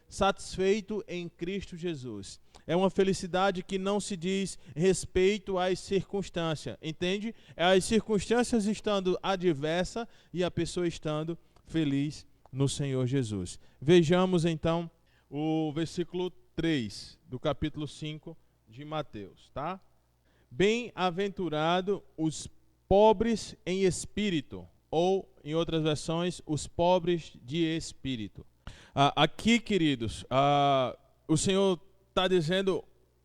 satisfeito em Cristo Jesus. É uma felicidade que não se diz respeito às circunstâncias, entende? É as circunstâncias estando adversas e a pessoa estando feliz no Senhor Jesus. Vejamos então o versículo 3 do capítulo 5 de Mateus, tá? Bem-aventurado os pobres em espírito, ou em outras versões, os pobres de espírito. Aqui, queridos, o Senhor está dizendo,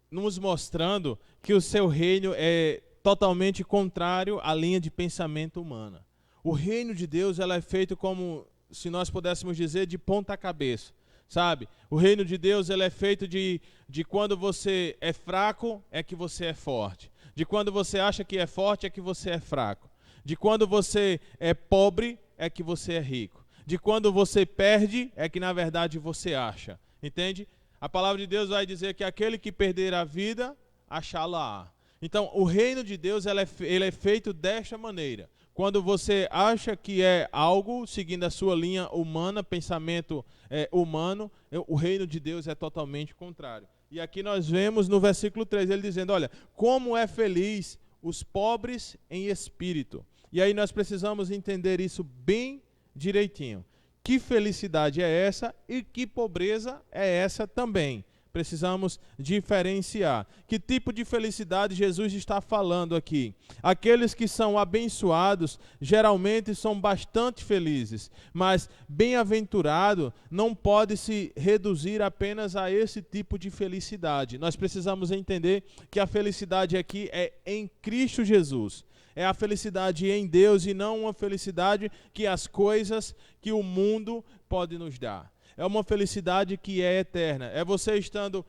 nos mostrando que o seu reino é totalmente contrário à linha de pensamento humana. O reino de Deus ela é feito como, se nós pudéssemos dizer, de ponta cabeça, sabe? O reino de Deus ele é feito de quando você é fraco, é que você é forte. De quando você acha que é forte, é que você é fraco. De quando você é pobre, é que você é rico. De quando você perde, é que na verdade você acha. Entende? A palavra de Deus vai dizer que aquele que perder a vida, achá-la-á. Então, o reino de Deus ele é feito desta maneira. Quando você acha que é algo, seguindo a sua linha humana, pensamento humano, o reino de Deus é totalmente contrário. E aqui nós vemos no versículo 3, ele dizendo, olha, como é feliz os pobres em espírito. E aí nós precisamos entender isso bem direitinho. Que felicidade é essa e que pobreza é essa também? Precisamos diferenciar. Que tipo de felicidade Jesus está falando aqui? Aqueles que são abençoados geralmente são bastante felizes, mas bem-aventurado não pode se reduzir apenas a esse tipo de felicidade. Nós precisamos entender que a felicidade aqui é em Cristo Jesus. É a felicidade em Deus e não uma felicidade que as coisas que o mundo pode nos dar. É uma felicidade que é eterna. É você estando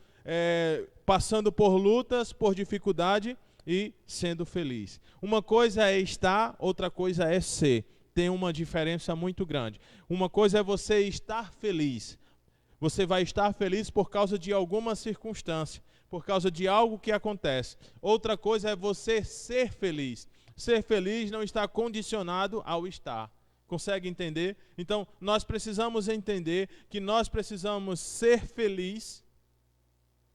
passando por lutas, por dificuldade e sendo feliz. Uma coisa é estar, outra coisa é ser. Tem uma diferença muito grande. Uma coisa é você estar feliz. Você vai estar feliz por causa de alguma circunstância, por causa de algo que acontece. Outra coisa é você ser feliz. Ser feliz não está condicionado ao estar. Consegue entender? Então, nós precisamos entender que nós precisamos ser felizes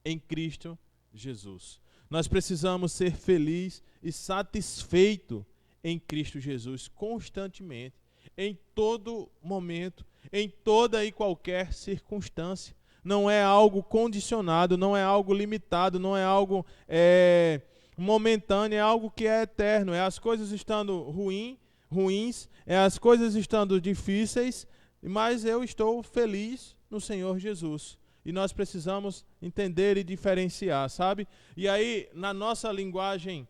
em Cristo Jesus. Nós precisamos ser felizes e satisfeitos em Cristo Jesus constantemente, em todo momento, em toda e qualquer circunstância. Não é algo condicionado, não é algo limitado, não é algo momentâneo, é algo que é eterno. É as coisas estando ruins, é as coisas estando difíceis, mas eu estou feliz no Senhor Jesus. e nós precisamos entender e diferenciar, sabe? E aí, na nossa linguagem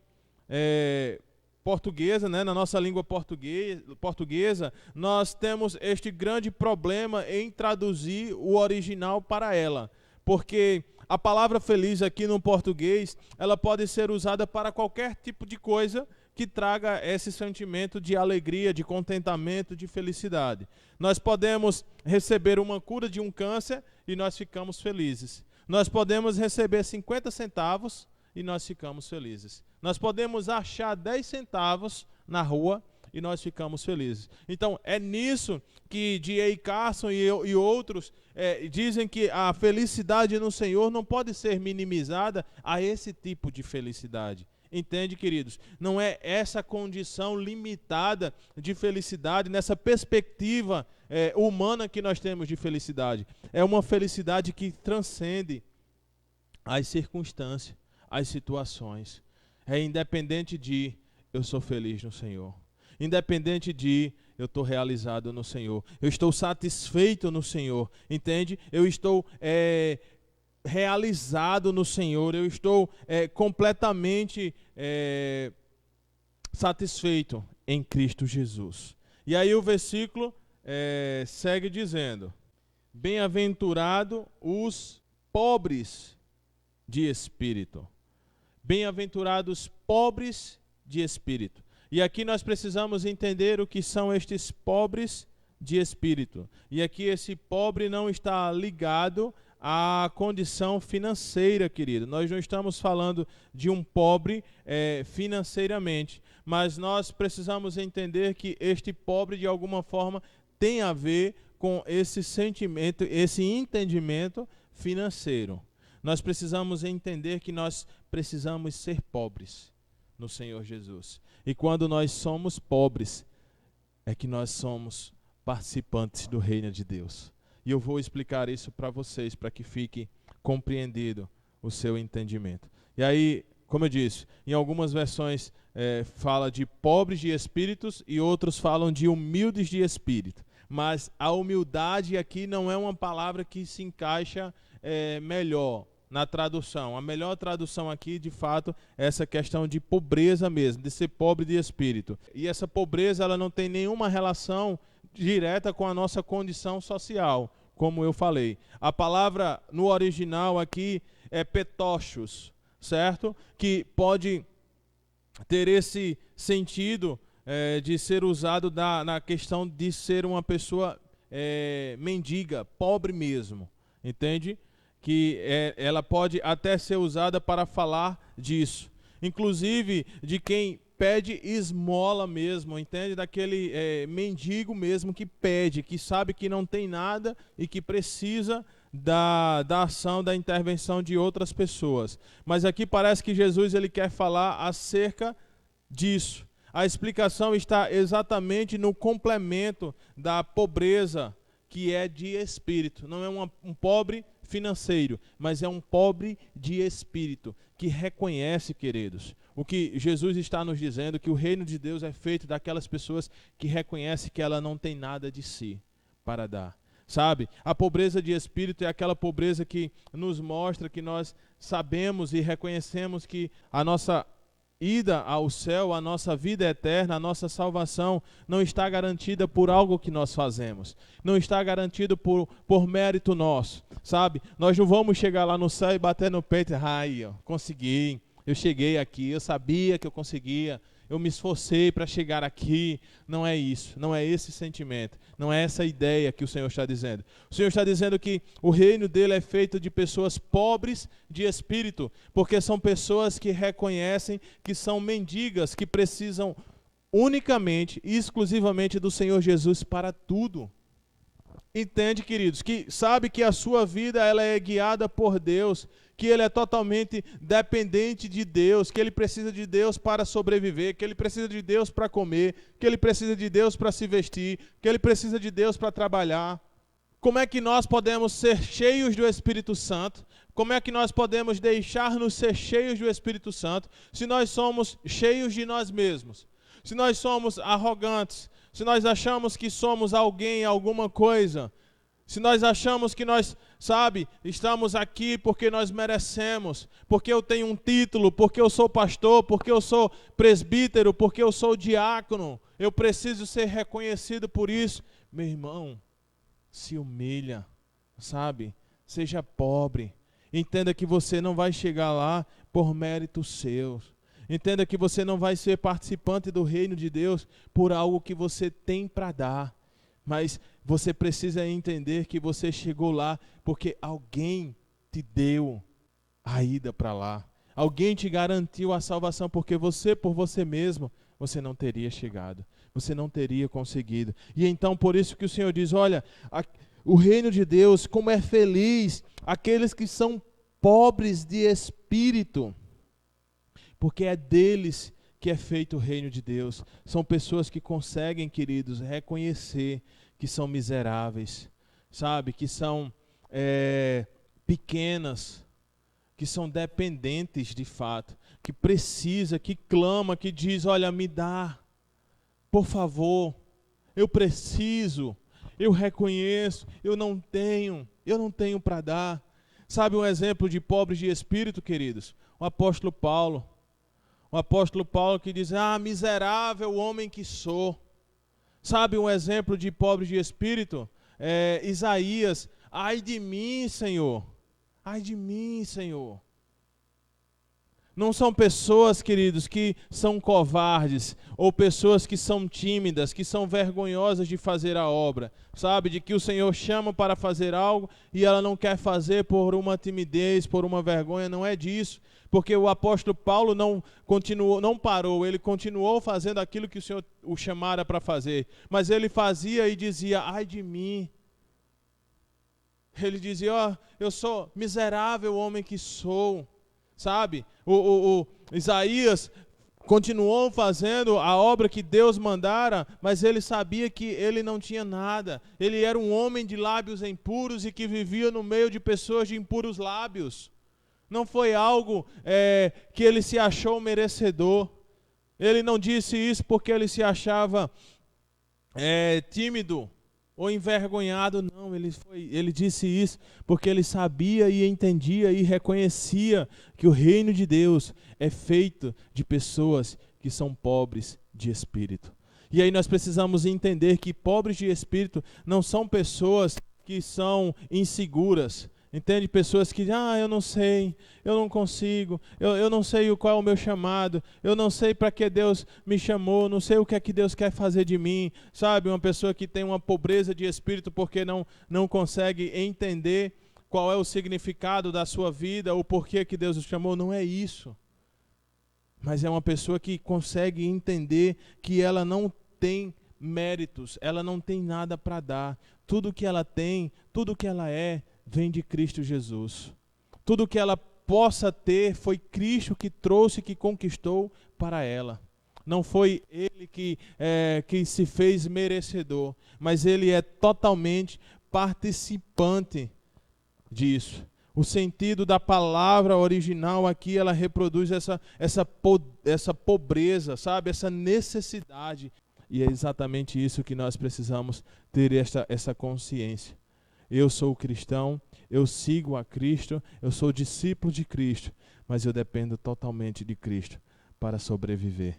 portuguesa, né, na nossa língua portuguesa, nós temos este grande problema em traduzir o original para ela, porque a palavra feliz aqui no português, ela pode ser usada para qualquer tipo de coisa que traga esse sentimento de alegria, de contentamento, de felicidade. Nós podemos receber uma cura de um câncer e nós ficamos felizes. Nós podemos receber 50 centavos e nós ficamos felizes. Nós podemos achar 10 centavos na rua e nós ficamos felizes. Então, é nisso que D.A. Carson e outros dizem que a felicidade no Senhor não pode ser minimizada a esse tipo de felicidade. Entende, queridos? Não é essa condição limitada de felicidade, nessa perspectiva humana que nós temos de felicidade. É uma felicidade que transcende as circunstâncias, as situações. É independente de eu sou feliz no Senhor. Independente de eu estou realizado no Senhor. Eu estou satisfeito no Senhor. Entende? Eu estou realizado no Senhor. Eu estou completamente satisfeito em Cristo Jesus. E aí o versículo segue dizendo: bem-aventurado os pobres de espírito. Bem-aventurados pobres de espírito. E aqui nós precisamos entender o que são estes pobres de espírito. E aqui esse pobre não está ligado à condição financeira, querido. Nós não estamos falando de um pobre financeiramente, mas nós precisamos entender que este pobre, de alguma forma, tem a ver com esse sentimento, esse entendimento financeiro. Nós precisamos entender que nós precisamos ser pobres no Senhor Jesus. E quando nós somos pobres, é que nós somos participantes do reino de Deus. E eu vou explicar isso para vocês, para que fique compreendido o seu entendimento. E aí, como eu disse, em algumas versões fala de pobres de espíritos e outros falam de humildes de espírito. Mas a humildade aqui não é uma palavra que se encaixa melhor na tradução. A melhor tradução aqui, de fato, é essa questão de pobreza mesmo, de ser pobre de espírito. E essa pobreza, ela não tem nenhuma relação direta com a nossa condição social, como eu falei. A palavra no original aqui é petochos, certo? Que pode ter esse sentido de ser usado na questão de ser uma pessoa mendiga, pobre mesmo, entende? Que ela pode até ser usada para falar disso. Inclusive de quem pede esmola mesmo, entende? Daquele mendigo mesmo que pede, que sabe que não tem nada e que precisa da ação, da intervenção de outras pessoas. Mas aqui parece que Jesus ele quer falar acerca disso. A explicação está exatamente no complemento da pobreza, que é de espírito. Não é um pobre financeiro, mas é um pobre de espírito, que reconhece, queridos, o que Jesus está nos dizendo, que o reino de Deus é feito daquelas pessoas que reconhecem que ela não tem nada de si para dar. Sabe? A pobreza de espírito é aquela pobreza que nos mostra que nós sabemos e reconhecemos que a nossa ida ao céu, a nossa vida eterna, a nossa salvação não está garantida por algo que nós fazemos. Não está garantido por mérito nosso, sabe? Nós não vamos chegar lá no céu e bater no peito e eu consegui, eu cheguei aqui, eu sabia que eu conseguia, eu me esforcei para chegar aqui. Não é isso, não é esse sentimento, não é essa ideia que o Senhor está dizendo. O Senhor está dizendo que o reino dele é feito de pessoas pobres de espírito, porque são pessoas que reconhecem que são mendigas, que precisam unicamente e exclusivamente do Senhor Jesus para tudo. Entende, queridos, que sabe que a sua vida ela é guiada por Deus, que ele é totalmente dependente de Deus, que ele precisa de Deus para sobreviver, que ele precisa de Deus para comer, que ele precisa de Deus para se vestir, que ele precisa de Deus para trabalhar. Como é que nós podemos ser cheios do Espírito Santo? Como é que nós podemos deixar-nos ser cheios do Espírito Santo se nós somos cheios de nós mesmos? Se nós somos arrogantes, se nós achamos que somos alguém, alguma coisa, Se nós achamos que nós, estamos aqui porque nós merecemos, porque eu tenho um título, porque eu sou pastor, porque eu sou presbítero, porque eu sou diácono, eu preciso ser reconhecido por isso. Meu irmão, se humilha, seja pobre. Entenda que você não vai chegar lá por méritos seus. Entenda que você não vai ser participante do reino de Deus por algo que você tem para dar. Mas você precisa entender que você chegou lá porque alguém te deu a ida para lá. Alguém te garantiu a salvação, porque você, por você mesmo, você não teria chegado. Você não teria conseguido. E então, por isso que o Senhor diz, olha, o reino de Deus, como é feliz aqueles que são pobres de espírito, porque é deles que é feito o reino de Deus. São pessoas que conseguem, queridos, reconhecer que são miseráveis, que são pequenas, que são dependentes de fato, que precisa, que clama, que diz, olha, me dá, por favor, eu preciso, eu reconheço, eu não tenho para dar. Sabe um exemplo de pobres de espírito, queridos? O apóstolo Paulo. O apóstolo Paulo que diz, miserável homem que sou. Sabe um exemplo de pobre de espírito? Isaías, ai de mim, Senhor. Ai de mim, Senhor. Não são pessoas, queridos, que são covardes, ou pessoas que são tímidas, que são vergonhosas de fazer a obra. De que o Senhor chama para fazer algo e ela não quer fazer por uma timidez, por uma vergonha, não é disso. Porque o apóstolo Paulo não parou, ele continuou fazendo aquilo que o Senhor o chamara para fazer. Mas ele fazia e dizia, ai de mim. Ele dizia, eu sou miserável homem que sou. O Isaías continuou fazendo a obra que Deus mandara, mas ele sabia que ele não tinha nada. Ele era um homem de lábios impuros e que vivia no meio de pessoas de impuros lábios. Não foi algo que ele se achou merecedor. Ele não disse isso porque ele se achava tímido ou envergonhado, não. Ele disse isso porque ele sabia e entendia e reconhecia que o reino de Deus é feito de pessoas que são pobres de espírito. E aí nós precisamos entender que pobres de espírito não são pessoas que são inseguras. Entende? Pessoas que, eu não sei, eu não consigo, eu não sei qual é o meu chamado, eu não sei para que Deus me chamou, não sei o que é que Deus quer fazer de mim, Uma pessoa que tem uma pobreza de espírito porque não consegue entender qual é o significado da sua vida, ou porquê que Deus o chamou, não é isso. Mas é uma pessoa que consegue entender que ela não tem méritos, ela não tem nada para dar, tudo que ela tem, tudo que ela vem de Cristo Jesus. Tudo que ela possa ter foi Cristo que trouxe, que conquistou para ela. Não foi ele que se fez merecedor, mas ele é totalmente participante disso. O sentido da palavra original aqui, ela reproduz essa pobreza, essa necessidade. E é exatamente isso que nós precisamos ter essa consciência. Eu sou cristão, eu sigo a Cristo, eu sou discípulo de Cristo, mas eu dependo totalmente de Cristo para sobreviver.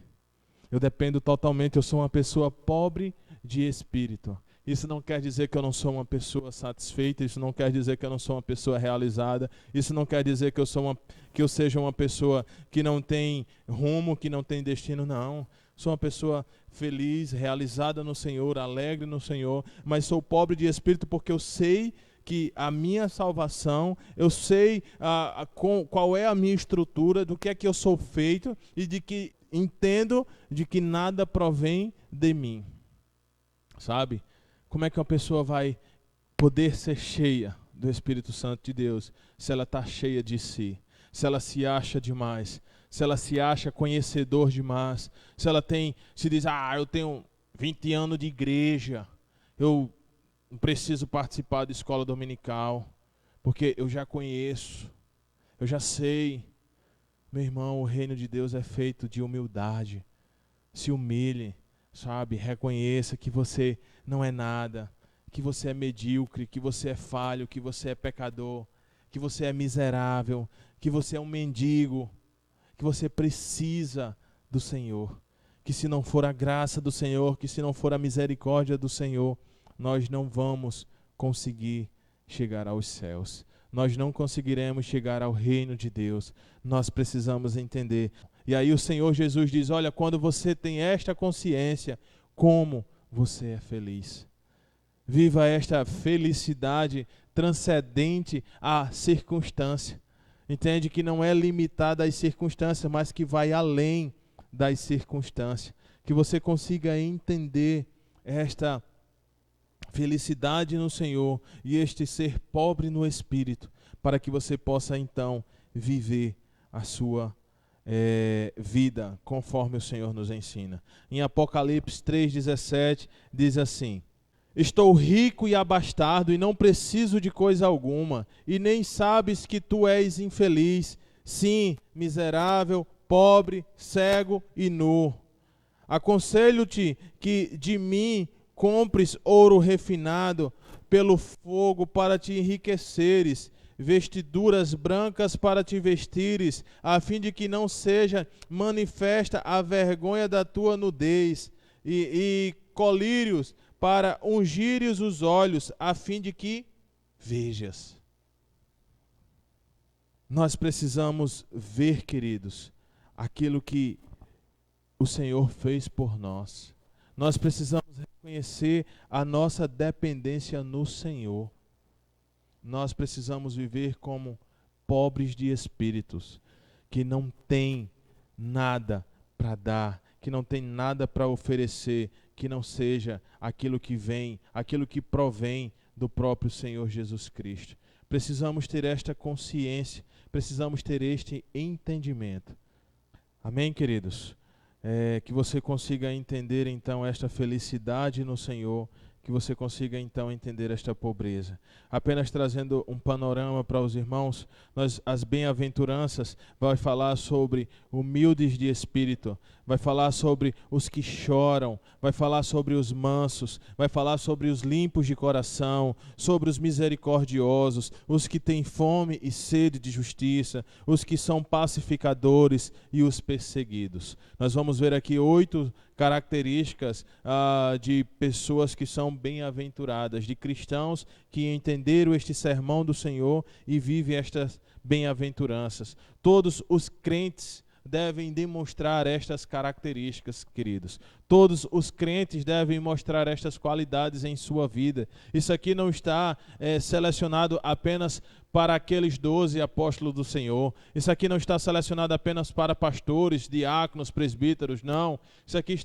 Eu dependo totalmente, eu sou uma pessoa pobre de espírito. Isso não quer dizer que eu não sou uma pessoa satisfeita, isso não quer dizer que eu não sou uma pessoa realizada, isso não quer dizer que eu seja uma pessoa que não tem rumo, que não tem destino, não. Sou uma pessoa feliz, realizada no Senhor, alegre no Senhor, mas sou pobre de espírito porque eu sei que a minha salvação, eu sei qual é a minha estrutura, do que é que eu sou feito e de que entendo de que nada provém de mim. Como é que uma pessoa vai poder ser cheia do Espírito Santo de Deus se ela está cheia de si, se ela se acha demais, se ela se acha conhecedor demais, se ela se diz, eu tenho 20 anos de igreja, eu não preciso participar da escola dominical, porque eu já conheço, eu já sei. Meu irmão, o reino de Deus é feito de humildade. Se humilhe, reconheça que você não é nada, que você é medíocre, que você é falho, que você é pecador, que você é miserável, que você é um mendigo, que você precisa do Senhor. Que se não for a graça do Senhor, que se não for a misericórdia do Senhor, nós não vamos conseguir chegar aos céus. Nós não conseguiremos chegar ao reino de Deus. Nós precisamos entender. E aí o Senhor Jesus diz, olha, quando você tem esta consciência, como você é feliz. Viva esta felicidade transcendente à circunstância. Entende que não é limitada às circunstâncias, mas que vai além das circunstâncias. Que você consiga entender esta felicidade no Senhor e este ser pobre no Espírito, para que você possa então viver a sua vida conforme o Senhor nos ensina. Em Apocalipse 3,17 diz assim: estou rico e abastado e não preciso de coisa alguma, e nem sabes que tu és infeliz, sim, miserável, pobre, cego e nu. Aconselho-te que de mim compres ouro refinado pelo fogo para te enriqueceres, vestiduras brancas para te vestires, a fim de que não seja manifesta a vergonha da tua nudez, e colírios para ungires os olhos, a fim de que vejas. Nós precisamos ver, queridos, aquilo que o Senhor fez por nós. Nós precisamos reconhecer a nossa dependência no Senhor. Nós precisamos viver como pobres de espíritos, que não têm nada para dar, que não tem nada para oferecer, que não seja aquilo que vem, aquilo que provém do próprio Senhor Jesus Cristo. Precisamos ter esta consciência, precisamos ter este entendimento. Amém, queridos? Que você consiga entender então esta felicidade no Senhor, que você consiga então entender esta pobreza. Apenas trazendo um panorama para os irmãos, as bem-aventuranças vai falar sobre humildes de espírito, vai falar sobre os que choram, vai falar sobre os mansos, vai falar sobre os limpos de coração, sobre os misericordiosos, os que têm fome e sede de justiça, os que são pacificadores e os perseguidos. Nós vamos ver aqui 8 características de pessoas que são bem-aventuradas, de cristãos que entenderam este sermão do Senhor e vivem estas bem-aventuranças. Todos os crentes devem demonstrar estas características, queridos. Todos os crentes devem mostrar estas qualidades em sua vida. Isso aqui não está selecionado apenas para aqueles 12 apóstolos do Senhor. Isso aqui não está selecionado apenas para pastores, diáconos, presbíteros, não. Isso aqui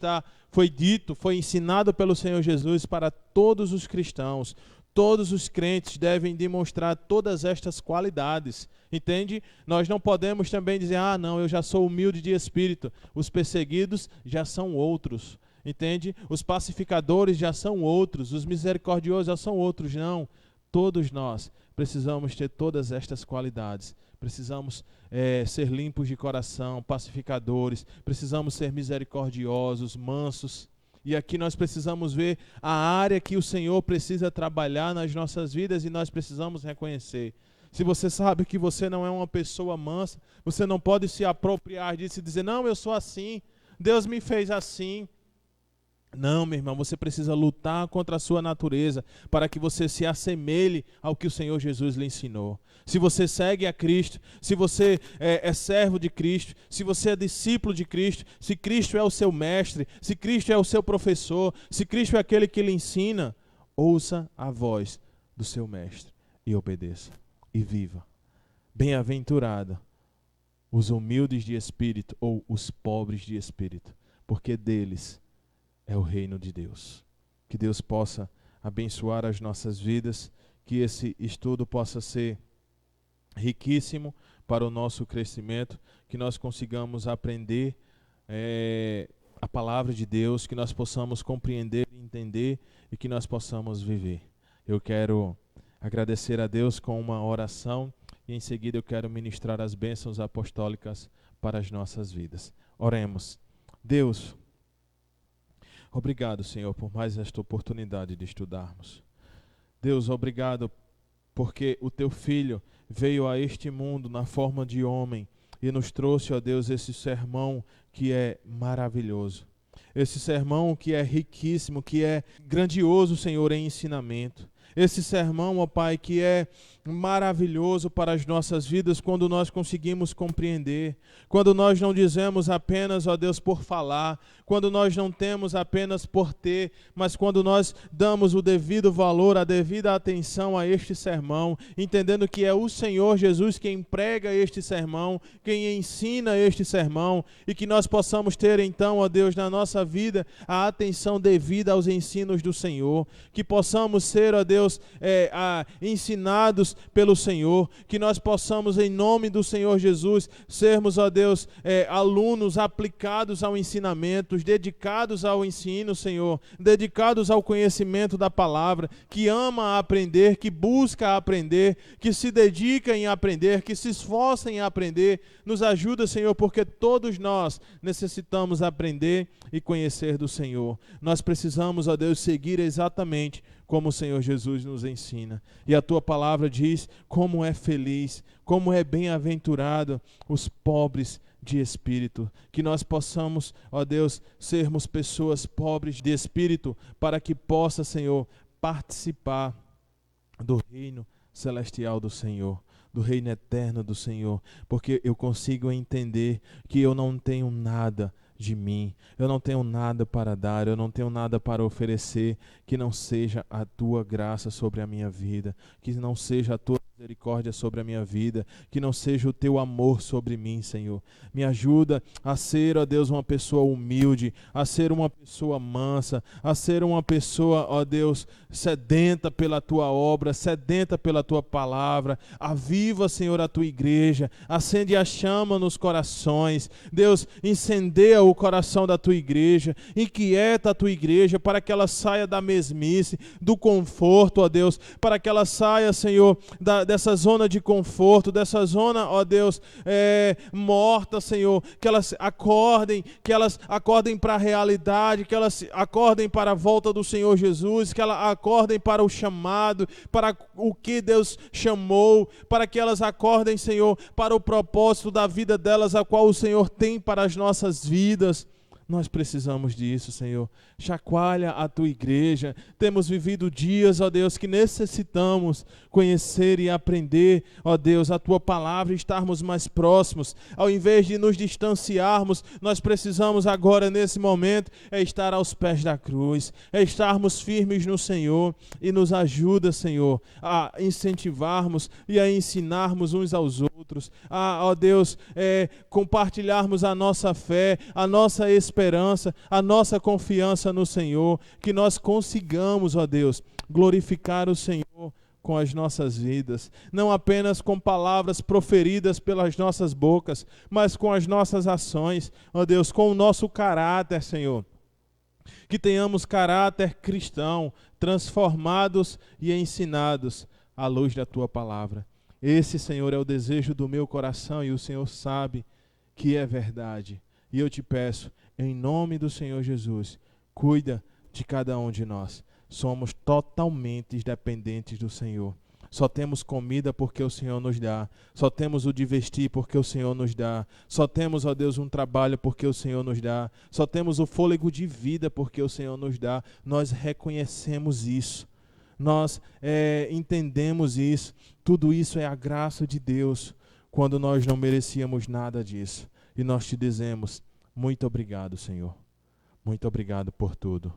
foi ensinado pelo Senhor Jesus para todos os cristãos. Todos os crentes devem demonstrar todas estas qualidades, entende? Nós não podemos também dizer, não, eu já sou humilde de espírito. Os perseguidos já são outros, entende? Os pacificadores já são outros, os misericordiosos já são outros, não. Todos nós precisamos ter todas estas qualidades. Precisamos ser limpos de coração, pacificadores, precisamos ser misericordiosos, mansos. E aqui nós precisamos ver a área que o Senhor precisa trabalhar nas nossas vidas e nós precisamos reconhecer. Se você sabe que você não é uma pessoa mansa, você não pode se apropriar disso e dizer, não, eu sou assim, Deus me fez assim. Não, meu irmão, você precisa lutar contra a sua natureza para que você se assemelhe ao que o Senhor Jesus lhe ensinou. Se você segue a Cristo, se você é servo de Cristo, se você é discípulo de Cristo, se Cristo é o seu mestre, se Cristo é o seu professor, se Cristo é aquele que lhe ensina, ouça a voz do seu mestre e obedeça e viva. Bem-aventurado os humildes de espírito ou os pobres de espírito, porque deles é o reino de Deus. Que Deus possa abençoar as nossas vidas, que esse estudo possa ser riquíssimo para o nosso crescimento, que nós consigamos aprender a palavra de Deus, que nós possamos compreender, entender e que nós possamos viver. Eu quero agradecer a Deus com uma oração e em seguida eu quero ministrar as bênçãos apostólicas para as nossas vidas. Oremos. Deus, obrigado, Senhor, por mais esta oportunidade de estudarmos. Deus, obrigado, porque o teu Filho veio a este mundo na forma de homem e nos trouxe, ó Deus, esse sermão que é maravilhoso. Esse sermão que é riquíssimo, que é grandioso, Senhor, em ensinamento. Esse sermão, ó Pai, que é maravilhoso para as nossas vidas quando nós conseguimos compreender, quando nós não dizemos apenas, ó Deus, por falar, quando nós não temos apenas por ter, mas quando nós damos o devido valor, a devida atenção a este sermão, entendendo que é o Senhor Jesus quem prega este sermão, quem ensina este sermão, e que nós possamos ter então, ó Deus, na nossa vida, a atenção devida aos ensinos do Senhor, que possamos ser, ó Deus, ensinados pelo Senhor, que nós possamos, em nome do Senhor Jesus, sermos, ó Deus, alunos aplicados ao ensinamento, dedicados ao ensino, Senhor, dedicados ao conhecimento da palavra, que ama aprender, que busca aprender, que se dedica em aprender, que se esforça em aprender. Nos ajuda, Senhor, porque todos nós necessitamos aprender e conhecer do Senhor. Nós precisamos, ó Deus, seguir exatamente como o Senhor Jesus nos ensina. E a tua palavra diz como é feliz, como é bem-aventurado os pobres de espírito. Que nós possamos, ó Deus, sermos pessoas pobres de espírito, para que possa, Senhor, participar do reino celestial do Senhor, do reino eterno do Senhor, porque eu consigo entender que eu não tenho nada de mim, eu não tenho nada para dar, eu não tenho nada para oferecer que não seja a tua graça sobre a minha vida, que não seja a tua misericórdia sobre a minha vida, que não seja o teu amor sobre mim, Senhor. Me ajuda a ser, ó Deus, uma pessoa humilde, a ser uma pessoa mansa, a ser uma pessoa, ó Deus, sedenta pela tua obra, sedenta pela tua palavra. Aviva, Senhor, a tua igreja, acende a chama nos corações. Deus, incendeia o coração da tua igreja, inquieta a tua igreja para que ela saia da mesmice, do conforto, ó Deus, para que ela saia, Senhor, dessa zona de conforto, dessa zona, ó Deus, morta, Senhor, que elas acordem para a realidade, que elas acordem para a volta do Senhor Jesus, que elas acordem para o chamado, para o que Deus chamou, para que elas acordem, Senhor, para o propósito da vida delas, a qual o Senhor tem para as nossas vidas. Nós precisamos disso, Senhor. Chacoalha a tua igreja. Temos vivido dias, ó Deus, que necessitamos conhecer e aprender, ó Deus, a tua palavra e estarmos mais próximos. Ao invés de nos distanciarmos, nós precisamos agora, nesse momento, estar aos pés da cruz, estarmos firmes no Senhor. E nos ajuda, Senhor, a incentivarmos e a ensinarmos uns aos outros, ó Deus, compartilharmos a nossa fé, a nossa esperança, a nossa confiança no Senhor, que nós consigamos, ó Deus, glorificar o Senhor com as nossas vidas, não apenas com palavras proferidas pelas nossas bocas, mas com as nossas ações, ó Deus, com o nosso caráter, Senhor. Que tenhamos caráter cristão, transformados e ensinados à luz da tua palavra. Esse, Senhor, é o desejo do meu coração e o Senhor sabe que é verdade. E eu te peço, em nome do Senhor Jesus, cuida de cada um de nós. Somos totalmente dependentes do Senhor. Só temos comida porque o Senhor nos dá. Só temos o de vestir porque o Senhor nos dá. Só temos, ó Deus, um trabalho porque o Senhor nos dá. Só temos o fôlego de vida porque o Senhor nos dá. Nós reconhecemos isso. Nós entendemos isso. Tudo isso é a graça de Deus, quando nós não merecíamos nada disso. E nós te dizemos, muito obrigado, Senhor. Muito obrigado por tudo.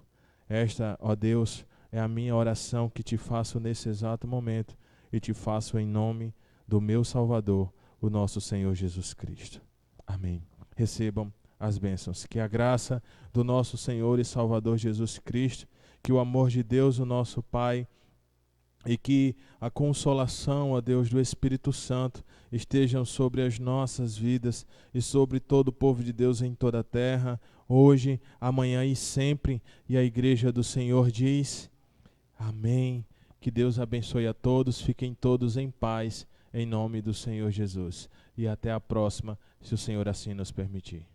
Esta, ó Deus, é a minha oração que te faço nesse exato momento. E te faço em nome do meu Salvador, o nosso Senhor Jesus Cristo. Amém. Recebam as bênçãos. Que a graça do nosso Senhor e Salvador Jesus Cristo, que o amor de Deus, o nosso Pai, e que a consolação, ó Deus, do Espírito Santo estejam sobre as nossas vidas e sobre todo o povo de Deus em toda a terra, hoje, amanhã e sempre. E a igreja do Senhor diz, amém. Que Deus abençoe a todos, fiquem todos em paz, em nome do Senhor Jesus. E até a próxima, se o Senhor assim nos permitir.